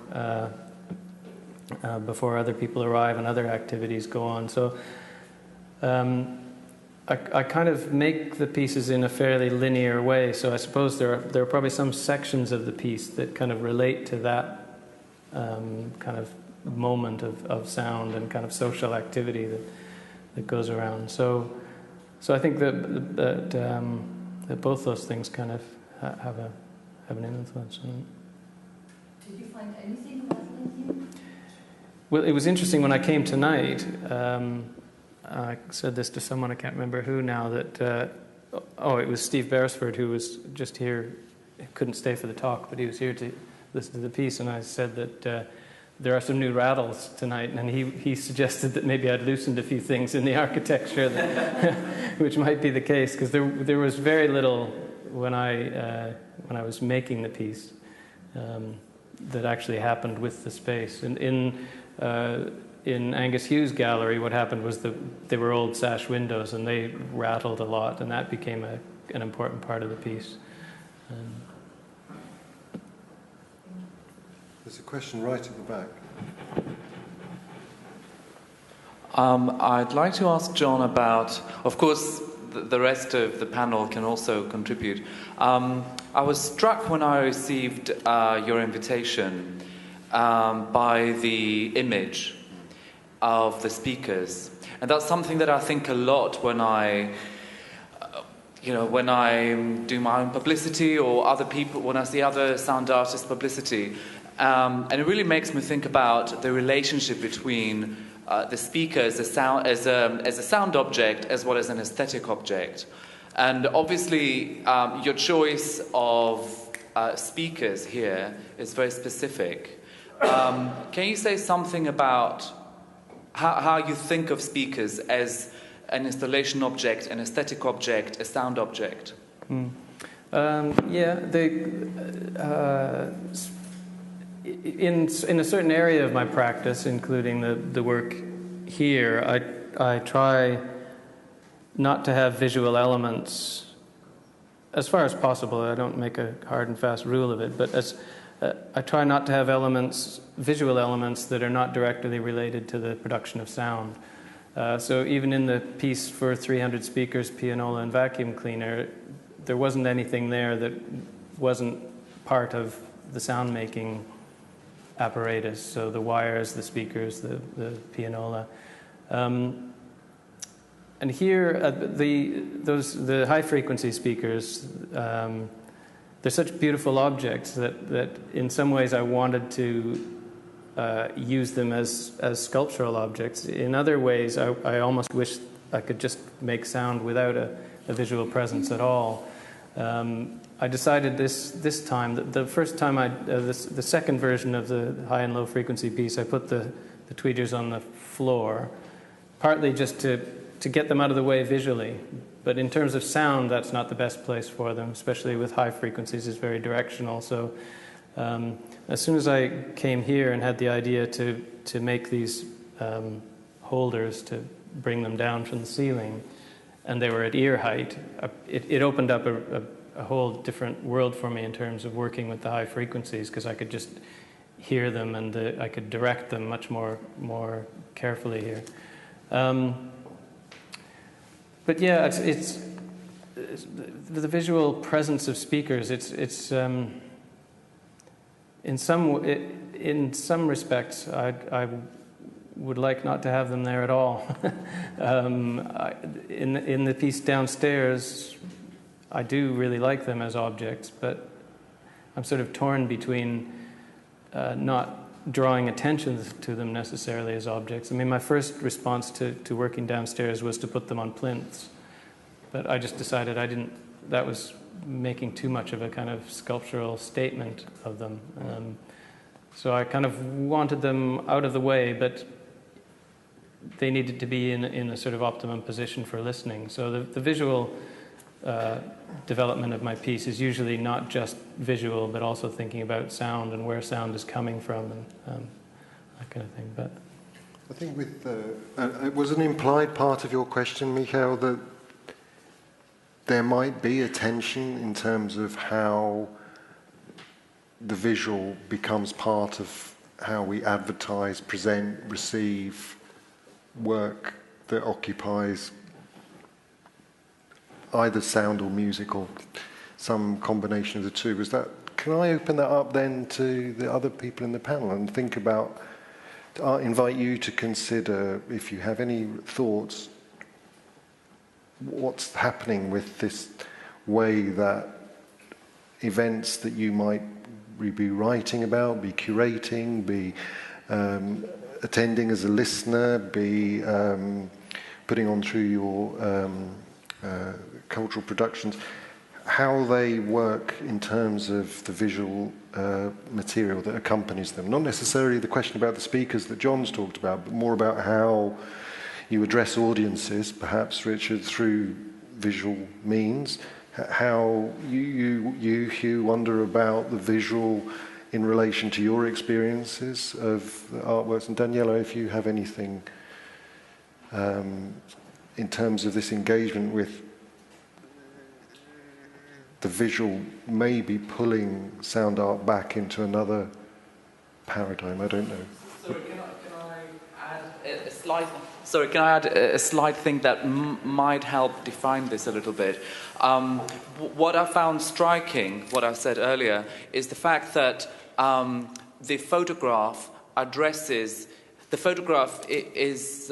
other people arrive and other activities go on. So I kind of make the pieces in a fairly linear way. So I suppose there are probably some sections of the piece that kind of relate to that kind of moment of sound and kind of social activity that goes around. So I think that both those things kind of have an influence on it. Did you find anything about that? Well, it was interesting when I came tonight. I said this to someone, I can't remember who now, that it was Steve Beresford, who was just here. He couldn't stay for the talk, but he was here to listen to the piece, and I said that there are some new rattles tonight, and he suggested that maybe I'd loosened a few things in the architecture, which might be the case, because there was very little when I was making the piece that actually happened with the space. In Angus Hugh's gallery, what happened was they were old sash windows, and they rattled a lot, and that became an important part of the piece. There's a question right at the back. I'd like to ask John about, of course, the rest of the panel can also contribute. I was struck when I received your invitation by the image of the speakers, and that's something that I think a lot when I do my own publicity or other people, when I see other sound artists' publicity, and it really makes me think about the relationship between the speaker as a sound object as well as an aesthetic object. And obviously, your choice of speakers here is very specific. Can you say something about how you think of speakers as an installation object, an aesthetic object, a sound object? In a certain area of my practice, including the work here, I try not to have visual elements as far as possible. I don't make a hard and fast rule of it, but I try not to have visual elements that are not directly related to the production of sound. So even in the piece for 300 speakers, pianola and vacuum cleaner, there wasn't anything there that wasn't part of the sound making apparatus. So the wires, the speakers, the pianola. And here, the high frequency speakers, they're such beautiful objects that in some ways I wanted to use them as sculptural objects. In other ways, I almost wish I could just make sound without a visual presence at all. I decided this time, the first time the second version of the high and low frequency piece, I put the tweeters on the floor, partly just to get them out of the way visually. But in terms of sound, that's not the best place for them, especially with high frequencies. It's very directional. So as soon as I came here and had the idea to make these holders to bring them down from the ceiling, and they were at ear height, it opened up a whole different world for me in terms of working with the high frequencies, because I could just hear them and I could direct them much more carefully here. But yeah, it's the visual presence of speakers. It's in some respects, I would like not to have them there at all. In the piece downstairs, I do really like them as objects, but I'm sort of torn between not drawing attention to them necessarily as objects. I mean, my first response to working downstairs was to put them on plinths, but I just decided that was making too much of a kind of sculptural statement of them. So I kind of wanted them out of the way, but they needed to be in a sort of optimum position for listening. So the visual development of my piece is usually not just visual, but also thinking about sound and where sound is coming from and that kind of thing. But I think it was an implied part of your question, Michael, that there might be a tension in terms of how the visual becomes part of how we advertise, present, receive work that occupies either sound or music or some combination of the two. Can I open that up then to the other people in the panel and think about I invite you to consider, if you have any thoughts, what's happening with this way that events that you might be writing about, be curating, be attending as a listener, be putting on through your cultural productions, how they work in terms of the visual material that accompanies them. Not necessarily the question about the speakers that John's talked about, but more about how you address audiences, perhaps, Richard, through visual means. How you, Hugh, wonder about the visual in relation to your experiences of the artworks. And Daniela, if you have anything in terms of this engagement with the visual maybe pulling sound art back into another paradigm, I don't know. Sorry, can I add a slight thing that might help define this a little bit? What I found striking, what I said earlier, is the fact that the photograph addresses... The photograph is...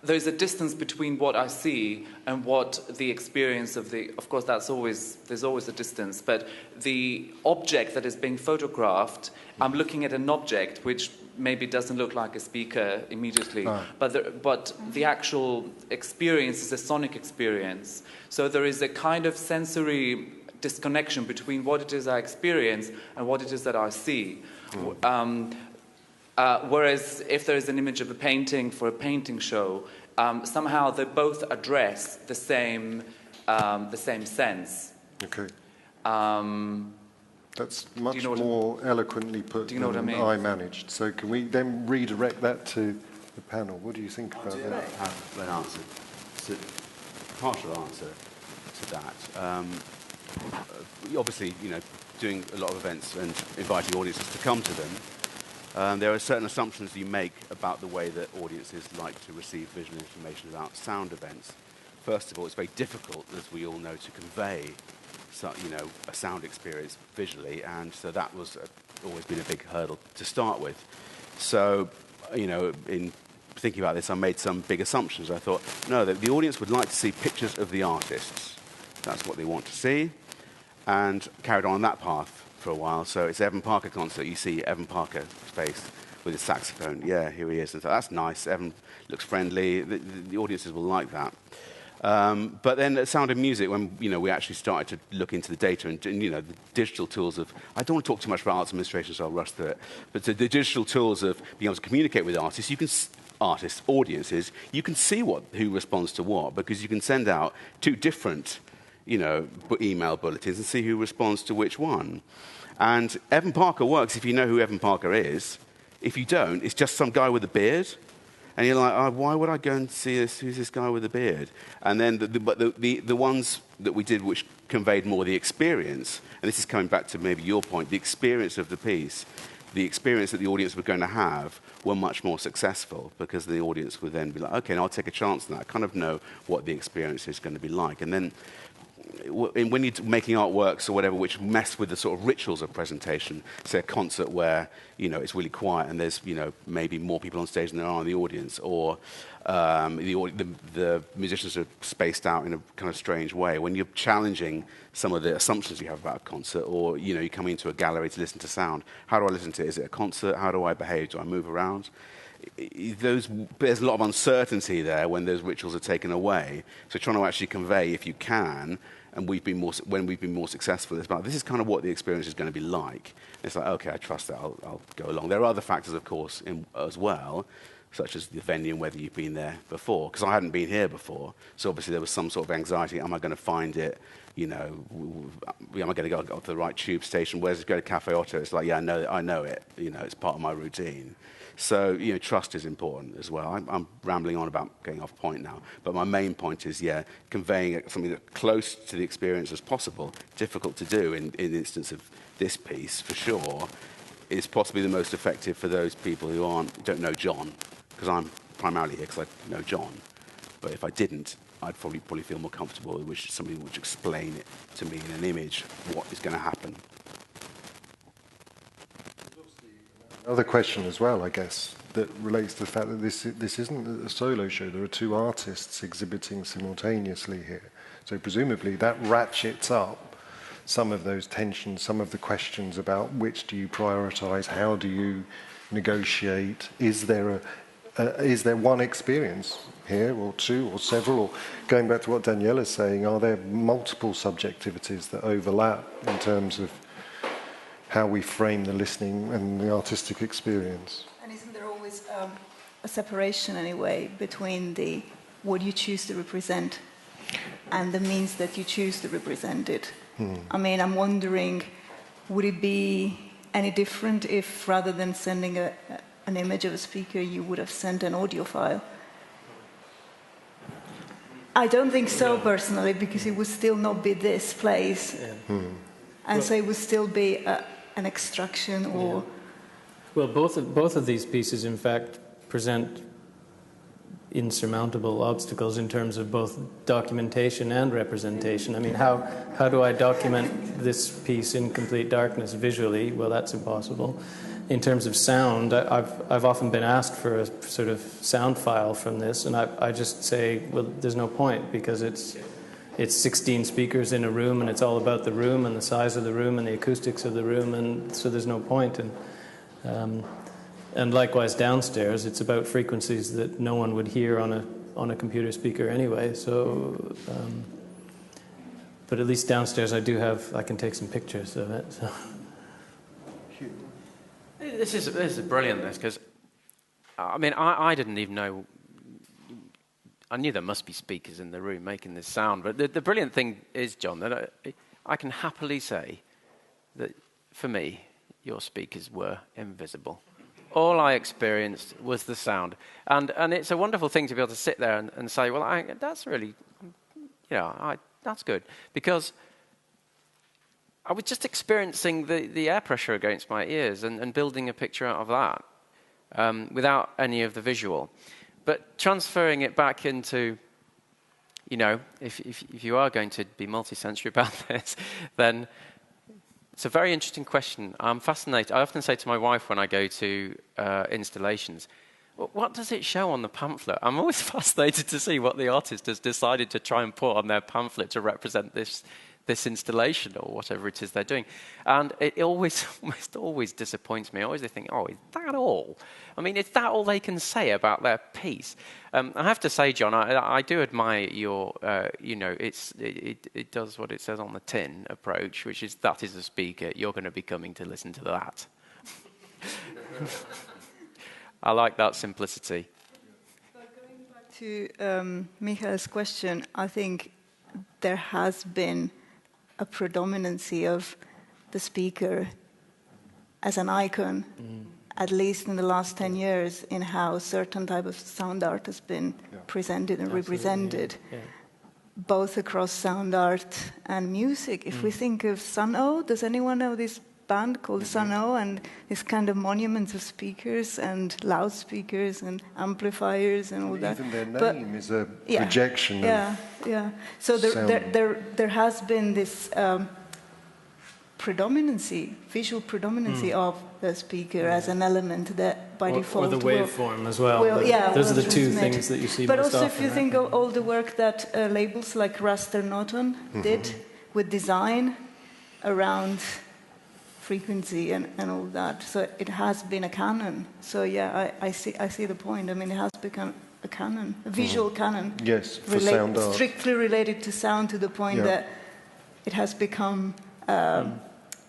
there's a distance between what I see and what the experience of the... Of course, there's always a distance, but the object that is being photographed, I'm looking at an object which maybe doesn't look like a speaker immediately, but the actual experience is a sonic experience. So there is a kind of sensory disconnection between what it is I experience and what it is that I see. Whereas if there is an image of a painting for a painting show, somehow they both address the same sense. Okay. That's much more eloquently put than I managed. So can we then redirect that to the panel? What do you think about that? I have an answer, partial answer to that. Obviously, doing a lot of events and inviting audiences to come to them, there are certain assumptions you make about the way that audiences like to receive visual information about sound events. First of all, it's very difficult, as we all know, to convey a sound experience visually, and so that was always been a big hurdle to start with. So, in thinking about this, I made some big assumptions. I thought, no, that the audience would like to see pictures of the artists. That's what they want to see, and carried on that path for a while. So it's Evan Parker concert. You see Evan Parker's face with his saxophone. Yeah, here he is. And so that's nice. Evan looks friendly. The audiences will like that. But then at Sound of Music, when we actually started to look into the data and the digital tools of, I don't want to talk too much about arts administration, so I'll rush through it. But the digital tools of being able to communicate with artists, audiences, you can see who responds to what, because you can send out two different, email bulletins and see who responds to which one. And Evan Parker works if you know who Evan Parker is. If you don't, it's just some guy with a beard. And you're like, oh, why would I go and see this? Who's this guy with a beard? And then the ones that we did which conveyed more the experience, and this is coming back to maybe your point, the experience of the piece, the experience that the audience were going to have were much more successful, because the audience would then be like, okay, now I'll take a chance on that. I kind of know what the experience is going to be like. And then when you're making artworks or whatever which mess with the sort of rituals of presentation, say a concert where it's really quiet and there's maybe more people on stage than there are in the audience, or the musicians are spaced out in a kind of strange way, when you're challenging some of the assumptions you have about a concert, or you come into a gallery to listen to sound, how do I listen to it? Is it a concert? How do I behave? Do I move around? There's a lot of uncertainty there when those rituals are taken away. So trying to actually convey, if you can, and when we've been more successful, it's about, this is kind of what the experience is going to be like. And it's like, okay, I trust that, I'll go along. There are other factors, of course, as well, such as the venue and whether you've been there before. Because I hadn't been here before, so obviously there was some sort of anxiety. Am I going to find it? Am I going to go to the right tube station? Where's it go to Cafe Otto? It's like, yeah, I know it. It's part of my routine. So, trust is important as well. I'm rambling on about getting off point now. But my main point is, conveying something that's close to the experience as possible. Difficult to do in the instance of this piece, for sure, is possibly the most effective for those people who don't know John. Because I'm primarily here because I know John. But if I didn't, I'd probably feel more comfortable with somebody would explain it to me in an image, what is going to happen. Another question as well, I guess, that relates to the fact that this isn't a solo show. There are two artists exhibiting simultaneously here. So presumably that ratchets up some of those tensions, some of the questions about which do you prioritise, how do you negotiate, is there one experience here, or two, or several, or going back to what Daniela's saying, are there multiple subjectivities that overlap in terms of how we frame the listening and the artistic experience? And isn't there always a separation anyway between the what you choose to represent and the means that you choose to represent it? I mean, I'm wondering, would it be any different if rather than sending an image of a speaker, you would have sent an audio file? I don't think so, personally, because it would still not be this place. Yeah. And so it would still be an extraction or... Yeah. Well, both of these pieces, in fact, present insurmountable obstacles in terms of both documentation and representation. I mean, how do I document this piece in complete darkness visually? Well, that's impossible. In terms of sound, I've often been asked for a sort of sound file from this, and I just say, well, there's no point, because it's 16 speakers in a room, and it's all about the room and the size of the room and the acoustics of the room, and so there's no point. And likewise downstairs, it's about frequencies that no one would hear on a computer speaker anyway. So, but at least downstairs, I can take some pictures of it. So. This is brilliant, because I mean, I didn't even know. I knew there must be speakers in the room making this sound, but the brilliant thing is, John, that I can happily say that for me, your speakers were invisible. All I experienced was the sound, and it's a wonderful thing to be able to sit there and say, well, that's really, that's good, because I was just experiencing the air pressure against my ears and building a picture out of that without any of the visual. But transferring it back into, if you are going to be multi-sensory about this, then it's a very interesting question. I'm fascinated. I often say to my wife when I go to installations, what does it show on the pamphlet? I'm always fascinated to see what the artist has decided to try and put on their pamphlet to represent this installation or whatever it is they're doing. And it almost always disappoints me. I always think, is that all? I mean, is that all they can say about their piece? I have to say, John, I do admire your, it does what it says on the tin approach, which is, that is a speaker, you're going to be coming to listen to that. I like that simplicity. But going back to Michael's question, I think there has been a predominancy of the speaker as an icon, at least in the last 10 years, in how certain type of sound art has been presented and represented, both across sound art and music. If we think of Sun-O, does anyone know this band called Sun-O, and this kind of monuments of speakers and loudspeakers and amplifiers and all that? Even their name is a projection of So sound. there has been this predominancy, visual predominancy of the speaker as an element that by default or the waveform as well. Those are the two things that you see but most also often. If you think of all the work that labels like Raster Norton did with design around frequency and all that, so it has been a canon. So I see the point. I mean, it has become a canon, a visual canon. Yes, for sound art. Strictly related to sound, to the point that it has become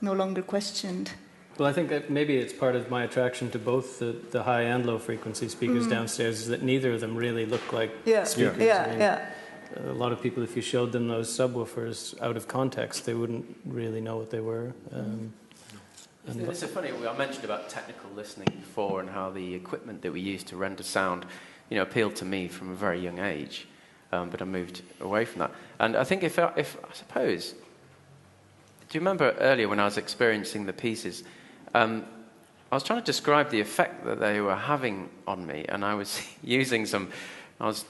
no longer questioned. Well, I think that maybe it's part of my attraction to both the high and low frequency speakers downstairs, is that neither of them really look like speakers. A lot of people, if you showed them those subwoofers out of context, they wouldn't really know what they were. It's funny, I mentioned about technical listening before and how the equipment that we use to render sound, appealed to me from a very young age, but I moved away from that. And I think if I suppose, do you remember earlier when I was experiencing the pieces, I was trying to describe the effect that they were having on me, and I was I was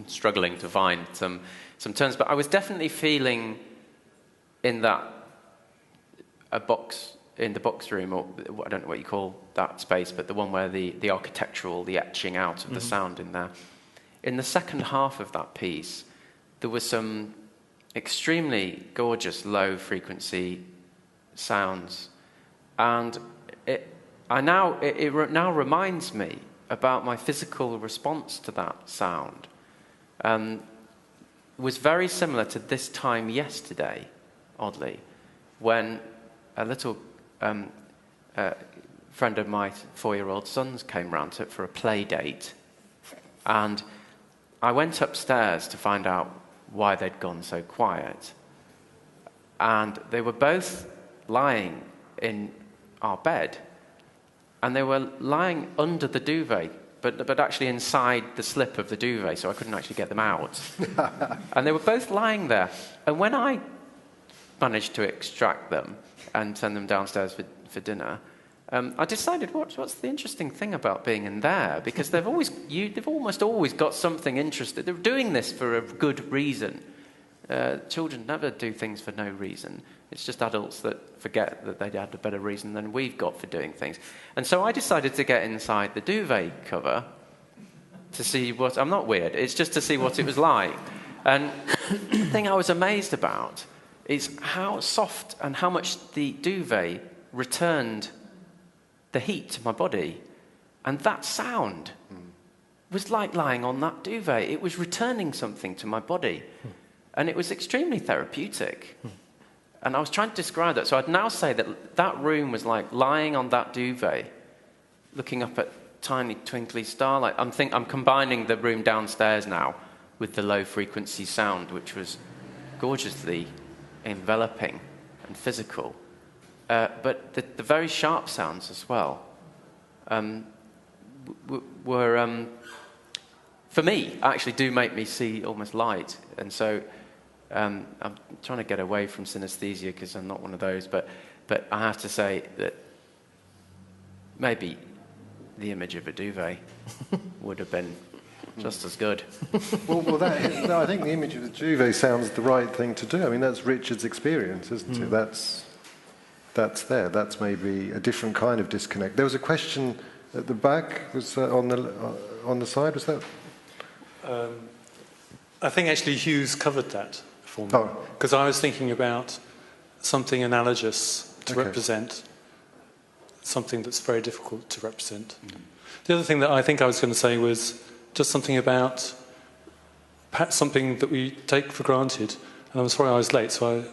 struggling to find some terms, but I was definitely feeling in that a box in the box room, or I don't know what you call that space, but the one where the architectural, the etching out of the sound in there. In the second half of that piece, there were some extremely gorgeous low-frequency sounds, and it now reminds me about my physical response to that sound. Was very similar to this time yesterday, oddly, when a little friend of my 4-year-old son's came round for a play date, and I went upstairs to find out why they'd gone so quiet. And they were both lying in our bed, and they were lying under the duvet, but actually inside the slip of the duvet, so I couldn't actually get them out. And they were both lying there. And when I managed to extract them and send them downstairs for dinner, I decided, what's the interesting thing about being in there? Because they've almost always got something interesting. They're doing this for a good reason. Children never do things for no reason. It's just adults that forget that they had a better reason than we've got for doing things. And so I decided to get inside the duvet cover to see what... I'm not weird. It's just to see what it was like. And the thing I was amazed about is how soft and how much the duvet returned the heat to my body. And that sound was like lying on that duvet. It was returning something to my body. And it was extremely therapeutic. And I was trying to describe that. So I'd now say that that room was like lying on that duvet, looking up at tiny twinkly starlight. I'm combining the room downstairs now with the low-frequency sound, which was gorgeously enveloping and physical. But the very sharp sounds as well were, for me, actually do make me see almost light. And so I'm trying to get away from synesthesia because I'm not one of those, but I have to say that maybe the image of a duvet would have been just as good. Well, I think the image of the duvet sounds the right thing to do. I mean, that's Richard's experience, isn't it? That's there. That's maybe a different kind of disconnect. There was a question at the back. Was on the side? Was that? I think actually Hugh's covered that for me. Because I was thinking about something analogous to represent something that's very difficult to represent. The other thing that I think I was going to say was just something about perhaps something that we take for granted. And I'm sorry I was late, so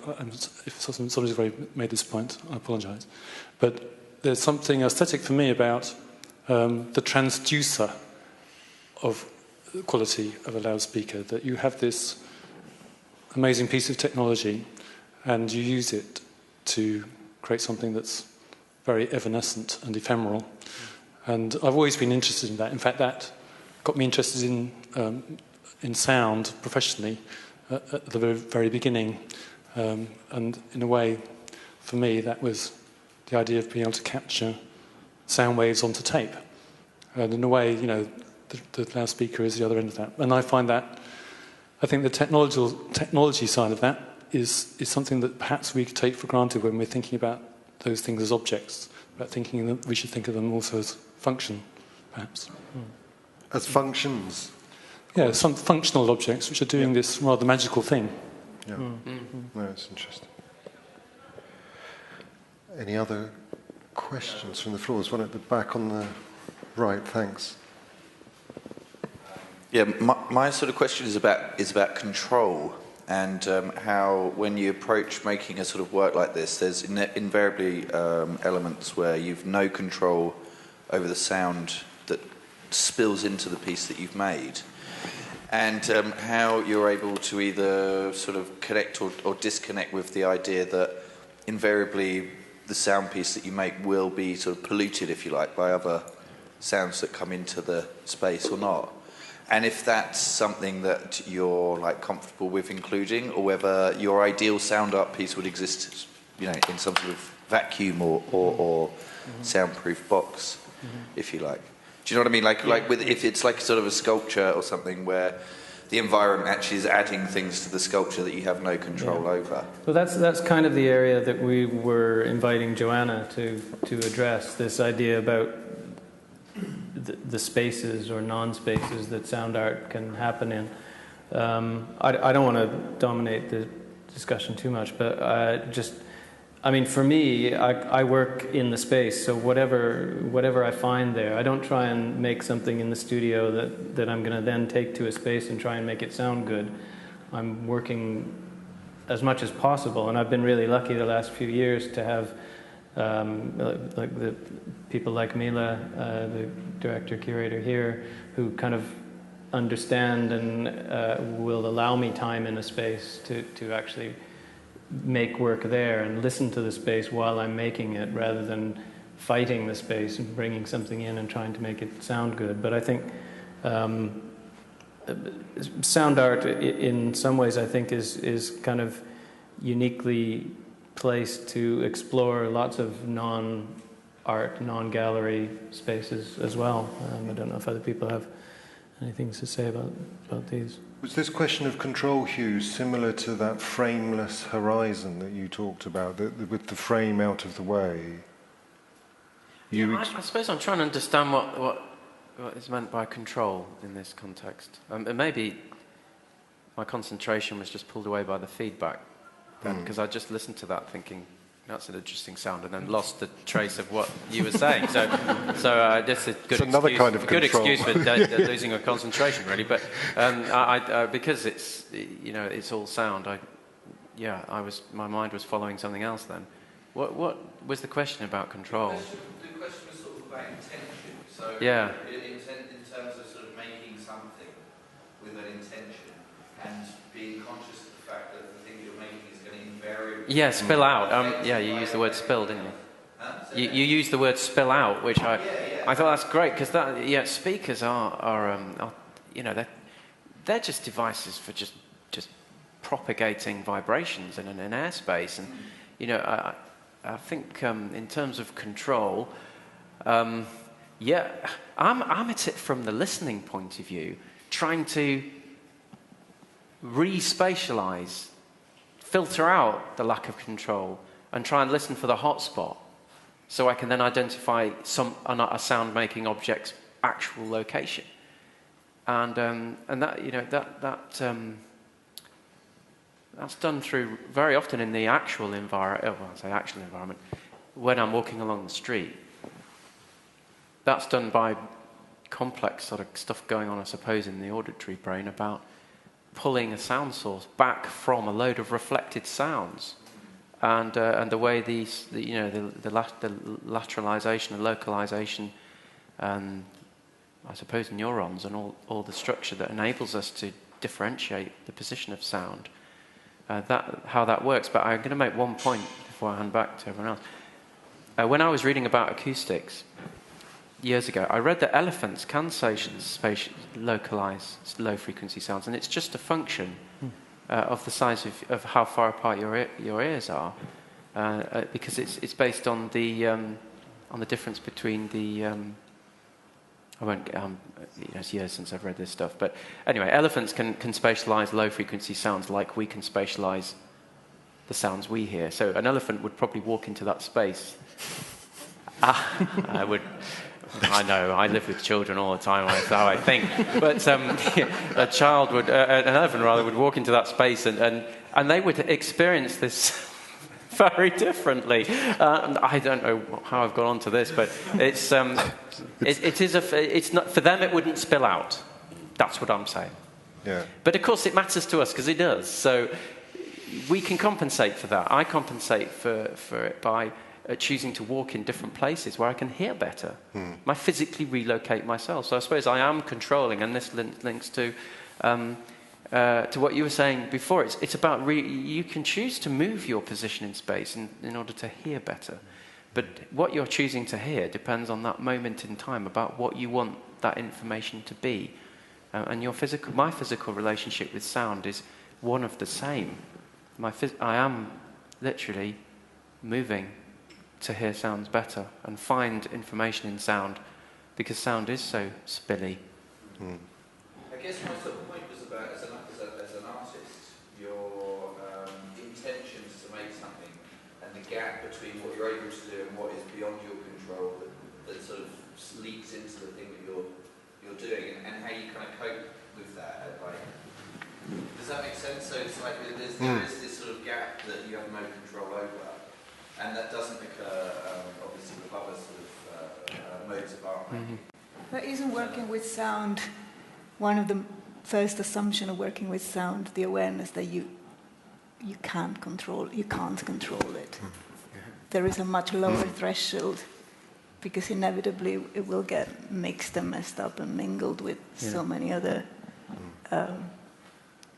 if somebody's already made this point, I apologise. But there's something aesthetic for me about the transducer of the quality of a loudspeaker, that you have this amazing piece of technology and you use it to create something that's very evanescent and ephemeral. And I've always been interested in that. In fact, that got me interested in sound professionally at the very beginning. And in a way, for me, that was the idea of being able to capture sound waves onto tape. And in a way, you know, the loudspeaker is the other end of that. And I find that, I think the technology side of that is something that perhaps we could take for granted when we're thinking about those things as objects, about thinking that we should think of them also as function, perhaps. As functions? Yeah, some functional objects which are doing this rather magical thing. Yeah. No, it's interesting. Any other questions from the floor? There's one at the back on the right, thanks. Yeah, my sort of question is about control and how when you approach making a sort of work like this, there's invariably elements where you've no control over the sound that spills into the piece that you've made, and how you're able to either sort of connect or disconnect with the idea that invariably the sound piece that you make will be sort of polluted, if you like, by other sounds that come into the space or not. And if that's something that you're like comfortable with including, or whether your ideal sound art piece would exist, you know, in some sort of vacuum or soundproof box, if you like. Do you know what I mean? Like with if it's like sort of a sculpture or something where the environment actually is adding things to the sculpture that you have no control over. Well, that's kind of the area that we were inviting Joana to address, this idea about the spaces or non-spaces that sound art can happen in. I don't want to dominate the discussion too much, but for me, I work in the space, so whatever I find there, I don't try and make something in the studio that I'm going to then take to a space and try and make it sound good. I'm working as much as possible, and I've been really lucky the last few years to have like the people like Mila, the director curator here, who kind of understand and will allow me time in a space to actually make work there and listen to the space while I'm making it, rather than fighting the space and bringing something in and trying to make it sound good. But I think sound art, in some ways, I think is kind of uniquely placed to explore lots of non-art, non-gallery spaces as well. I don't know if other people have anything to say about these. Was this question of control, Hugh, similar to that frameless horizon that you talked about, with the frame out of the way? I suppose I'm trying to understand what is meant by control in this context. And maybe my concentration was just pulled away by the feedback then, because I just listened to that thinking, that's an interesting sound, and then lost the trace of what you were saying. So that's a good excuse, kind of good excuse for losing a concentration, really. But because it's all sound. My mind was following something else then. What was the question about control? The question was sort of about intention. So yeah. In terms of sort of making something with an intention and being conscious of the fact that the thing you're making is going to invariably... Yeah, spill out. You used the word spill, didn't you? You used the word spill out, which I thought that's great, because speakers are they're just devices for just propagating vibrations in an airspace, and I think in terms of control, I'm at it from the listening point of view, trying to re-spatialize, filter out the lack of control, and try and listen for the hotspot, so I can then identify a sound-making object's actual location, and that's done through very often in the actual environment. When I'm walking along the street, that's done by complex sort of stuff going on, I suppose, in the auditory brain about pulling a sound source back from a load of reflected sounds, and the way the lateralization and localization, I suppose neurons and all the structure that enables us to differentiate the position of sound, how that works. But I'm going to make one point before I hand back to everyone else. When I was reading about acoustics years ago, I read that elephants can localize low-frequency sounds, and it's just a function of the size of how far apart your ears are, because it's based on the difference between the. I won't. It's years since I've read this stuff, but anyway, elephants can spatialize low-frequency sounds like we can spatialize the sounds we hear. So an elephant would probably walk into that space. I would. I know, I live with children all the time, that's how I think. But an elephant rather, would walk into that space and they would experience this very differently. I don't know how I've got onto this, but it's not, for them it wouldn't spill out. That's what I'm saying. Yeah. But of course it matters to us because it does. So we can compensate for that. I compensate for it by choosing to walk in different places where I can hear better. I physically relocate myself. So I suppose I am controlling, and this links to what you were saying before. It's about you can choose to move your position in space in order to hear better. But what you're choosing to hear depends on that moment in time, about what you want that information to be. And my physical relationship with sound is one of the same. I am literally moving to hear sounds better and find information in sound, because sound is so spilly. I guess my sort of point was about, as an you're able to do and what is beyond your control that sort of leaks into the thing that you're doing, and how you kind of cope with that. Like, does that make sense? So it's like there is this sort of gap that you have no control over, and that doesn't occur obviously with other sort of modes of art making. But isn't working with sound one of the first assumption of working with sound, the awareness that you can't control it? There is a much lower threshold, because inevitably it will get mixed and messed up and mingled with so many other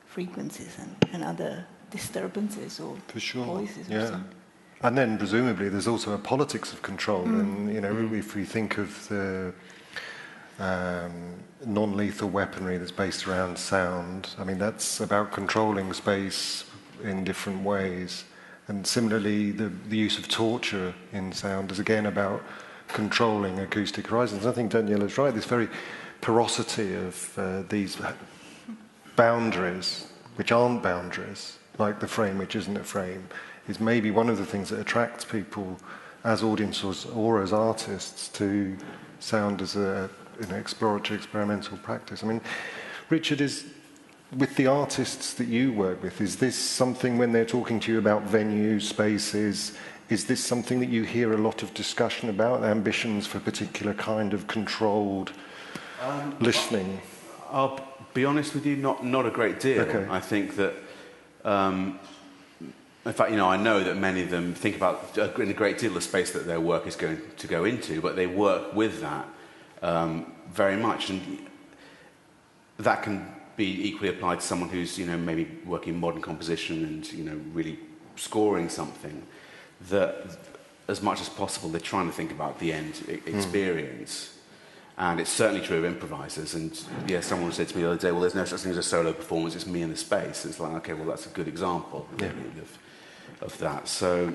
frequencies and other disturbances or voices or something. And then presumably there's also a politics of control, and if we think of the non-lethal weaponry that's based around sound, I mean that's about controlling space in different ways. And similarly, the use of torture in sound is again about controlling acoustic horizons. I think Daniela's right, this very porosity of these boundaries, which aren't boundaries, like the frame which isn't a frame, is maybe one of the things that attracts people as audiences or as artists to sound as an exploratory, experimental practice. I mean, Richard, with the artists that you work with, is this something when they're talking to you about venues, spaces, is this something that you hear a lot of discussion about, ambitions for particular kind of controlled listening? I'll be honest with you, not a great deal. Okay. I think that, in fact, I know that many of them think about in a great deal of space that their work is going to go into, but they work with that very much, and that can be equally applied to someone who's maybe working in modern composition and really scoring something. That as much as possible they're trying to think about the end experience, and it's certainly true of improvisers. And someone said to me the other day, well, there's no such thing as a solo performance, it's me in the space. And it's like, okay, well, that's a good example really, of that. So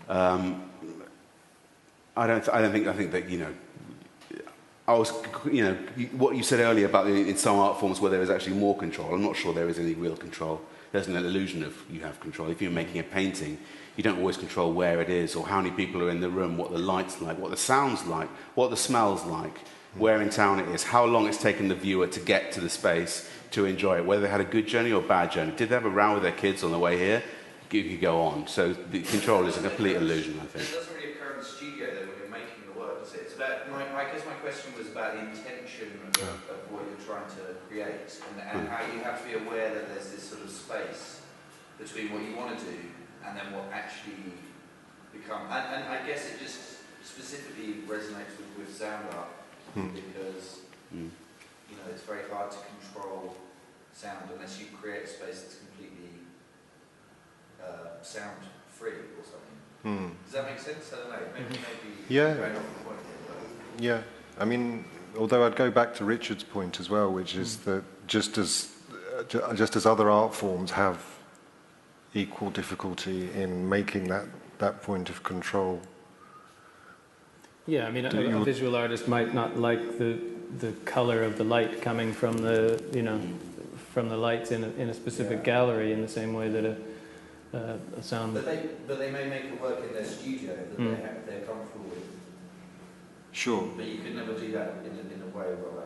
I think that I was, what you said earlier about in some art forms where there is actually more control, I'm not sure there is any real control. There's an illusion of you have control. If you're making a painting, you don't always control where it is or how many people are in the room, what the light's like, what the sound's like, what the smell's like, where in town it is, how long it's taken the viewer to get to the space to enjoy it, whether they had a good journey or a bad journey. Did they have a row with their kids on the way here? You could go on. So the control is a complete illusion, I think. It doesn't really occur in the studio, though, when you're making the work, does it? It's about, I guess my question was about the intention of what you're trying to create, and how you have to be aware that there's this sort of space between what you want to do and then what actually become. And I guess it just specifically resonates with sound art, because it's very hard to control sound unless you create a space that's completely sound free or something. Does that make sense? I don't know. Maybe going off the point here, Yeah. I mean, although I'd go back to Richard's point as well, which is that just as other art forms have equal difficulty in making that point of control. Yeah, I mean, a visual artist might not like the color of the light coming from the from the lights in a specific gallery in the same way that a sound. But they may make it work in their studio that they're comfortable with. Sure. But you could never do that in a way where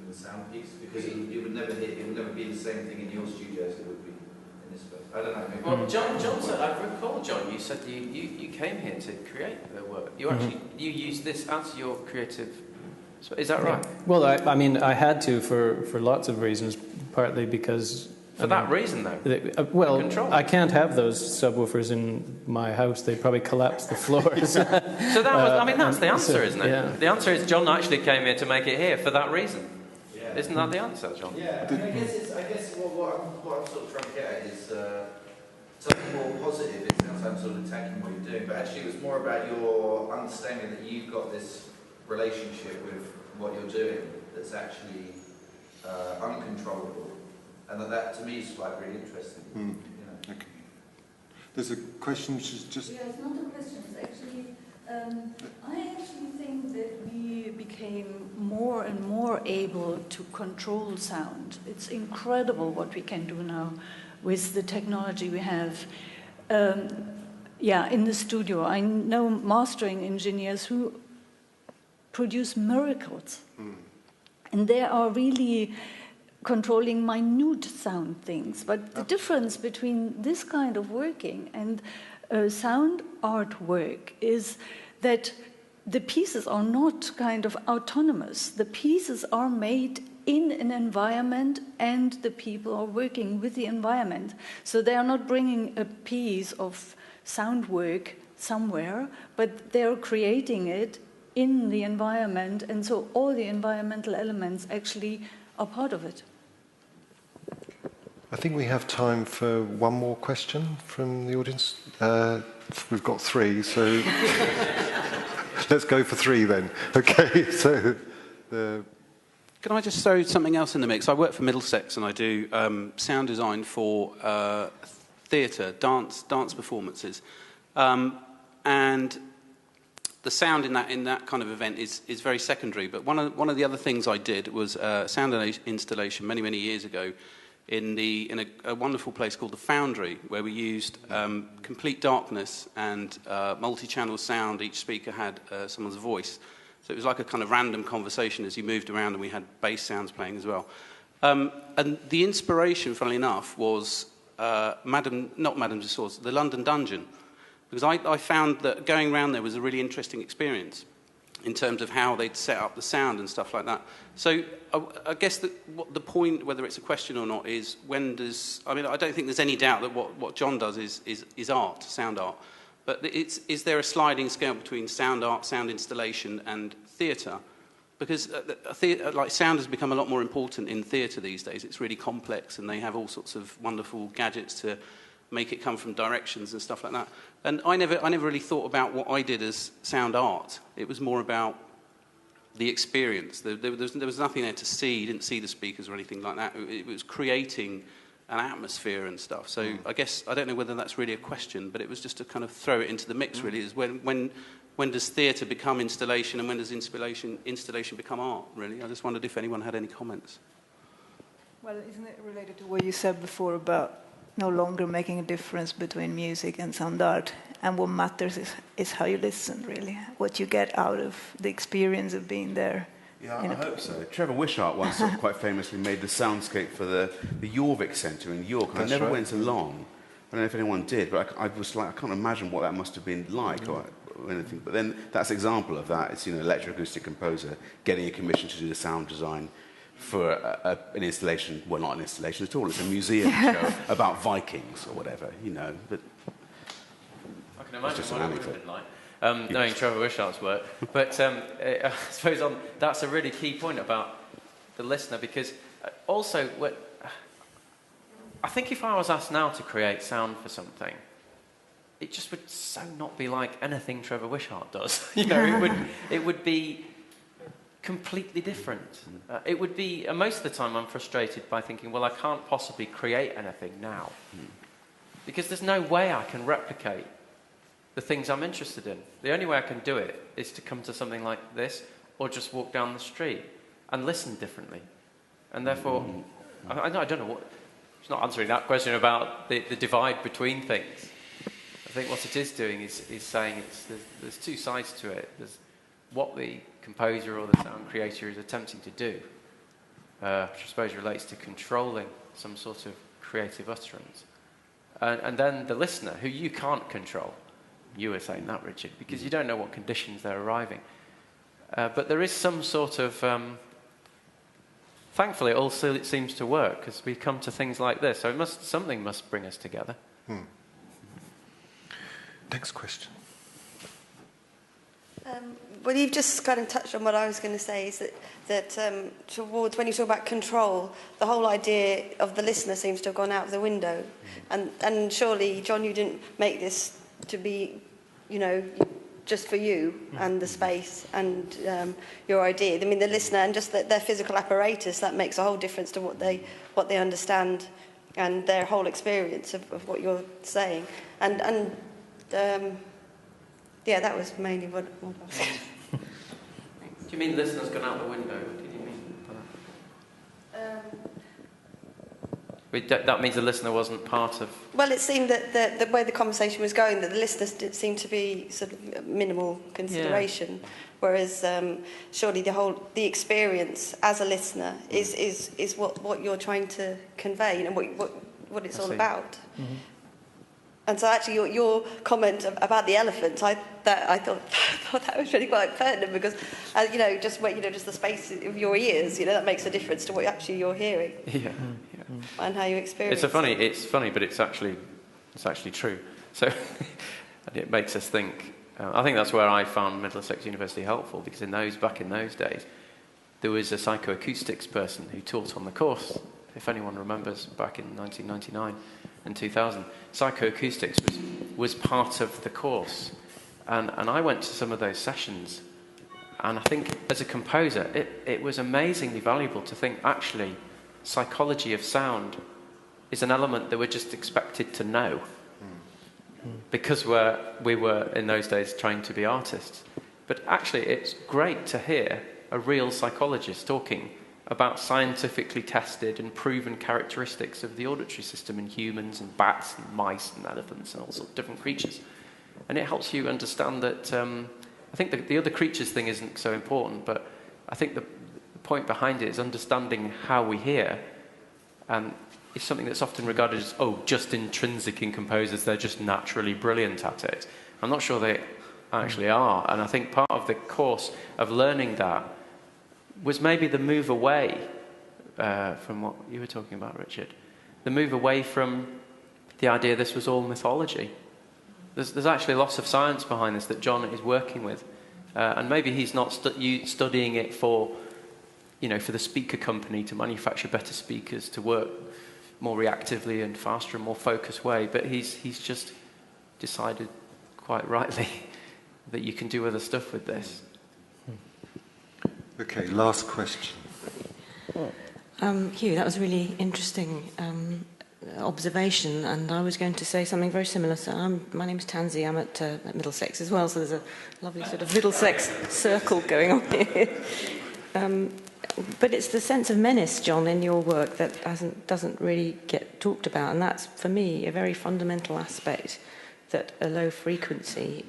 with a sound piece, because it would never be the same thing in your studio as it would be in this place. I don't know. Maybe. Well, John said, I recall, John, you said you came here to create the work. You actually you used this as your creative. Is that right? Well, I mean, I had to for lots of reasons. Partly because. For that reason, though. I can't have those subwoofers in my house. They'd probably collapse the floors. So that was. I mean, that's the answer, isn't it? Yeah. The answer is John actually came here to make it here for that reason. Yeah. Isn't that the answer, John? Yeah. I guess what I'm sort of trying to get at is something more positive. It sounds like I'm sort of attacking what you're doing, but actually, it was more about your understanding that you've got this relationship with what you're doing that's actually uncontrollable. And that to me is like really interesting. Okay. There's a question which is just. Yeah, it's not a question. It's actually. I actually think that we became more and more able to control sound. It's incredible what we can do now with the technology we have. in the studio. I know mastering engineers who produce miracles. And they are really controlling minute sound things. But the difference between this kind of working and sound artwork is that the pieces are not kind of autonomous. The pieces are made in an environment and the people are working with the environment. So they are not bringing a piece of sound work somewhere, but they're creating it in the environment, and so all the environmental elements actually are part of it. I think we have time for one more question from the audience. We've got 3, so let's go for 3 then. Okay, so Can I just throw something else in the mix? I work for Middlesex and I do sound design for theatre, dance performances. And the sound in that kind of event is very secondary. But one of the other things I did was a sound installation many years ago in a wonderful place called the Foundry, where we used complete darkness and multi-channel sound. Each speaker had someone's voice. So it was like a kind of random conversation as you moved around, and we had bass sounds playing as well. And the inspiration, funnily enough, was not Madame Tussauds, the London Dungeon. Because I found that going around there was a really interesting experience in terms of how they'd set up the sound and stuff like that. So I guess what the point, whether it's a question or not, is when does... I mean, I don't think there's any doubt that what John does is art, sound art. But is there a sliding scale between sound art, sound installation, and theatre? Because like sound has become a lot more important in theatre these days. It's really complex, and they have all sorts of wonderful gadgets to make it come from directions and stuff like that. And I never really thought about what I did as sound art. It was more about the experience. There was nothing there to see. You didn't see the speakers or anything like that. It was creating an atmosphere and stuff. So I guess, I don't know whether that's really a question, but it was just to kind of throw it into the mix, really, is when does theatre become installation and when does installation become art, really? I just wondered if anyone had any comments. Well, isn't it related to what you said before about no longer making a difference between music and sound art? And what matters is how you listen, really, what you get out of the experience of being there. Yeah, I hope so. Trevor Wishart once quite famously made the soundscape for the Jorvik Centre in York. I never went along. I don't know if anyone did, but I was like, I can't imagine what that must have been like or anything. But then that's an example of that. It's, electroacoustic composer getting a commission to do the sound design for an installation. Well, not an installation at all. It's a museum show about Vikings or whatever, But I can imagine what it would have been like. Knowing Trevor Wishart's work. But I suppose that's a really key point about the listener, because also, I think if I was asked now to create sound for something, it just would so not be like anything Trevor Wishart does. It would be completely different. It would be, most of the time I'm frustrated by thinking, well, I can't possibly create anything now. Because there's no way I can replicate the things I'm interested in. The only way I can do it is to come to something like this, or just walk down the street and listen differently. And therefore, I don't know what... It's not answering that question about the divide between things. I think what it is doing is saying there's two sides to it. There's what the composer or the sound creator is attempting to do, which I suppose relates to controlling some sort of creative utterance. And then the listener, who you can't control. You were saying that, Richard, because you don't know what conditions they're arriving. But there is some sort of... thankfully, it seems to work as we come to things like this. So something must bring us together. Next question. Well, you've just kind of touched on what I was going to say, is that towards when you talk about control, the whole idea of the listener seems to have gone out of the window. And surely, John, you didn't make this to be, just for you and the space and your idea. I mean, the listener and just their physical apparatus, that makes a whole difference to what they understand and their whole experience of what you're saying. And that was mainly what I said. Do you mean listeners gone out the window? What did you mean by That means the listener wasn't part of... Well, it seemed that the way the conversation was going, that the listeners did seem to be sort of minimal consideration, whereas surely the experience as a listener is what you're trying to convey, what it's all about. Mm-hmm. And so actually your comment about the elephant, I thought that was really quite pertinent, because just the space of your ears, that makes a difference to what actually you're hearing. Yeah. And how you experience It's funny, but it's actually true. So and it makes us think. I think that's where I found Middlesex University helpful, because back in those days, there was a psychoacoustics person who taught on the course. If anyone remembers, back in 1999 and 2000, psychoacoustics was part of the course, and I went to some of those sessions, and I think as a composer, it was amazingly valuable to think actually. Psychology of sound is an element that we're just expected to know because we were in those days trying to be artists. But actually it's great to hear a real psychologist talking about scientifically tested and proven characteristics of the auditory system in humans and bats and mice and elephants and all sorts of different creatures. And it helps you understand that I think the other creatures thing isn't so important, but I think the point behind it is understanding how we hear, and it's something that's often regarded as just intrinsic in composers, they're just naturally brilliant at it. I'm not sure they actually are, and I think part of the course of learning that was maybe the move away from what you were talking about, Richard, the move away from the idea this was all mythology. There's actually lots of science behind this that John is working with, and maybe he's not studying it for the speaker company to manufacture better speakers, to work more reactively and faster and more focused way, but he's just decided quite rightly that you can do other stuff with this. Okay, last question. Hugh, that was a really interesting observation, and I was going to say something very similar. So my name's Tansy, I'm at Middlesex as well, so there's a lovely sort of Middlesex circle going on here. But it's the sense of menace, John, in your work that doesn't really get talked about, and that's, for me, a very fundamental aspect that a low frequency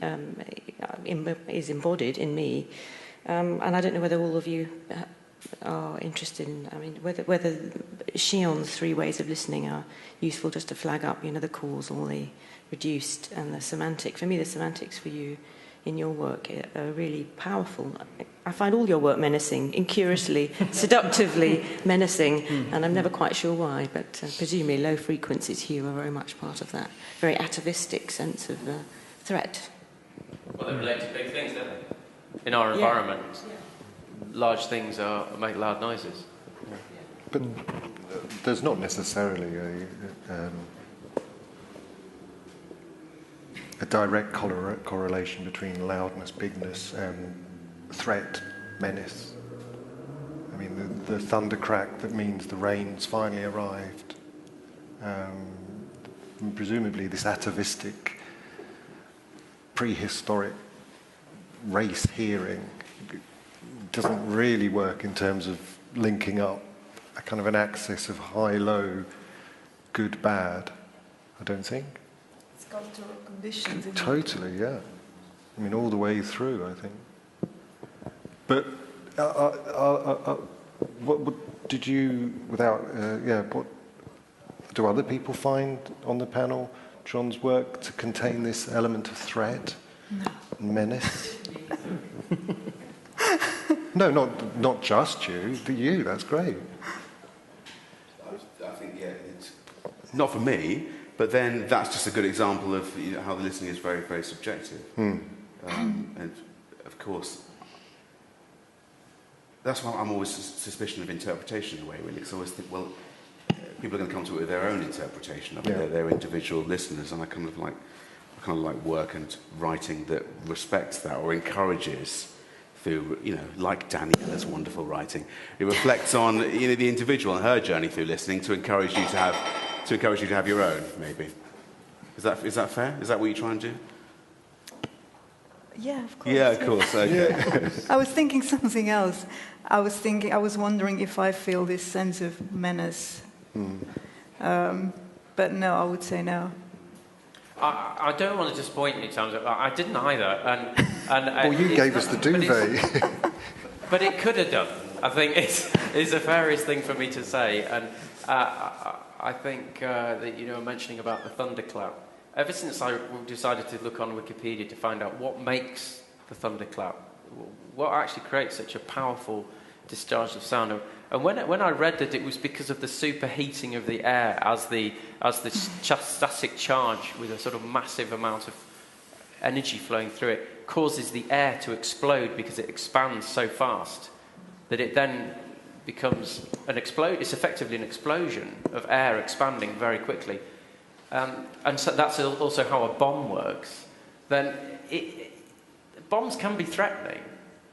is embodied in me. And I don't know whether all of you are interested in, whether Shion's 3 ways of listening are useful just to flag up, the causal, the reduced, and the semantic. For me, the semantics for you in your work are really powerful. I find all your work menacing, incuriously, seductively menacing, and I'm never quite sure why, but presumably low frequencies, Hugh, are very much part of that very atavistic sense of threat. Well, they relate to big things, don't they? In our environment, large things make loud noises. But there's not necessarily a direct correlation between loudness, bigness, and threat, menace. I mean, the thunder crack that means the rain's finally arrived. Presumably this atavistic, prehistoric race hearing doesn't really work in terms of linking up a kind of an axis of high-low, good-bad, I don't think. It's cultural conditions. Totally, yeah. I mean, all the way through, I think. But what did you, what do other people find on the panel, John's work, to contain this element of threat and menace? No, not just you, but you, that's great. I think, it's not for me, but then that's just a good example of how the listening is very, very subjective. And of course, that's why I'm always suspicious of interpretation in a way, really, because I always think, people are going to come to it with their own interpretation of it, their individual listeners, and I kind of like work and writing that respects that or encourages through, like Daniela's wonderful writing. It reflects on the individual and her journey through listening to encourage you to have your own, maybe. Is that fair? Is that what you try and do? Yeah, of course. Yeah, of course. Okay. I was thinking something else. I was wondering if I feel this sense of menace But no, I would say no. I don't want to disappoint you, Tamsin. I didn't either. Well, you gave us the duvet. But it could have done. I think it's the fairest thing for me to say. And I think that, you know, mentioning about the thunderclap, ever since I decided to look on Wikipedia to find out what makes the thunderclap, what actually creates such a powerful discharge of sound. And when I read that it was because of the superheating of the air as the static charge with a sort of massive amount of energy flowing through it causes the air to explode because it expands so fast that it then becomes it's effectively an explosion of air expanding very quickly. And so that's also how a bomb works. Then bombs can be threatening,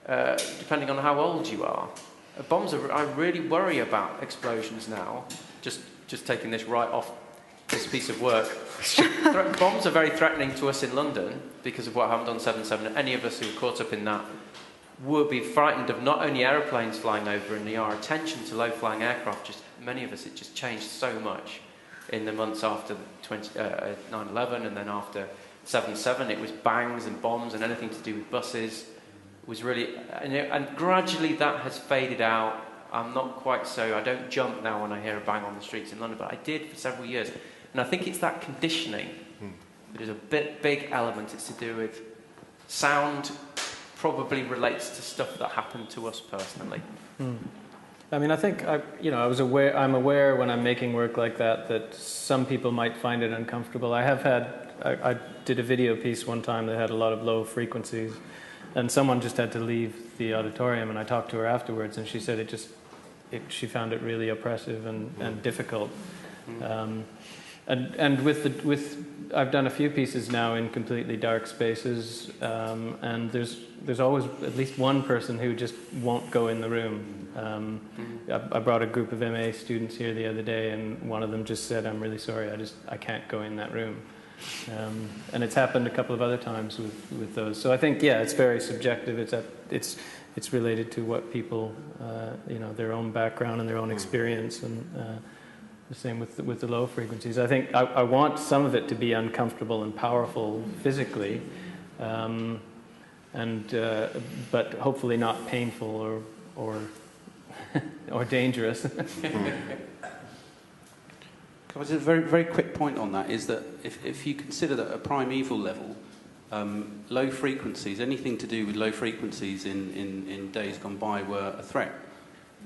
depending on how old you are. I really worry about explosions now. Just taking this right off this piece of work. Bombs are very threatening to us in London because of what happened on 7/7. Any of us who were caught up in that would be frightened of not only aeroplanes flying over, and our attention to low-flying aircraft, many of us, it just changed so much in the months after 9/11, and then after 7/7. It was bangs and bombs and anything to do with buses. Was really, and gradually that has faded out. I'm not quite so, I don't jump now when I hear a bang on the streets in London, but I did for several years. And I think it's that conditioning that is a big element. It's to do with sound, probably relates to stuff that happened to us personally. I mean, I think I'm aware when I'm making work like that some people might find it uncomfortable. I did a video piece one time that had a lot of low frequencies. And someone just had to leave the auditorium, and I talked to her afterwards, and she said she found it really oppressive and difficult. And I've done a few pieces now in completely dark spaces, and there's always at least one person who just won't go in the room. I brought a group of MA students here the other day, and one of them just said, "I'm really sorry, I can't go in that room." And it's happened a couple of other times with those. So I think, it's very subjective. It's related to what people, their own background and their own experience, and the same with the low frequencies. I think I want some of it to be uncomfortable and powerful physically, but hopefully not painful or dangerous. A very, very quick point on that is that if you consider that at primeval level, low frequencies, anything to do with low frequencies in days gone by were a threat.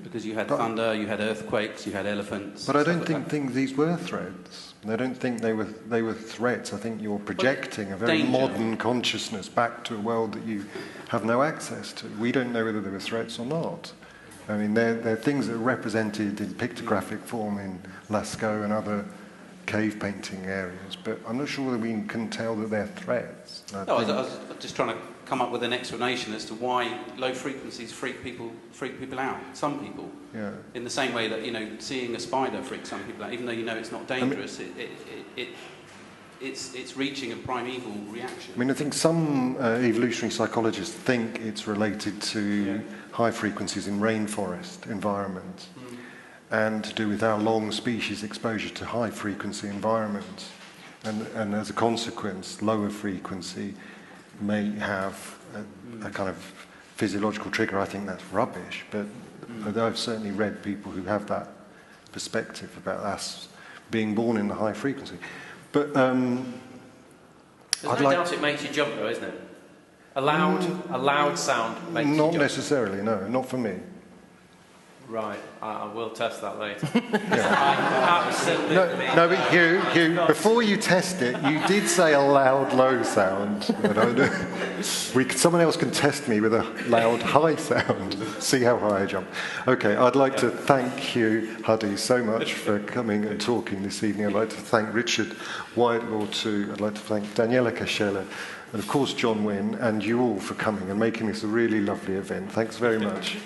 Because you had thunder, you had earthquakes, you had elephants. But I don't think these were threats. I don't think they were threats. I think you're projecting a very modern consciousness back to a world that you have no access to. We don't know whether they were threats or not. I mean, they're things that are represented in pictographic form in Lascaux and other cave painting areas, but I'm not sure whether we can tell that they're threats. I was just trying to come up with an explanation as to why low frequencies freak people out. Some people, in the same way that seeing a spider freaks some people out, even though it's not dangerous. It's reaching a primeval reaction. I mean, I think some evolutionary psychologists think it's related to high frequencies in rainforest environments, and to do with our long species exposure to high frequency environments, and as a consequence, lower frequency may have a kind of physiological trigger. I think that's rubbish, but I've certainly read people who have that perspective about us being born in the high frequency. But there's no doubt it makes you jump, though, isn't it? A loud sound makes you jump. Not necessarily, no, not for me. Right, I will test that later. No, but Hugh, before you test it, you did say a loud, low sound. Someone else can test me with a loud, high sound. See how high I jump. Okay, I'd like to thank Hugh, Huddy, so much for coming and talking this evening. I'd like to thank Richard Whitelaw too. I'd like to thank Daniela Cascella, and of course John Wynne, and you all for coming and making this a really lovely event. Thanks very much.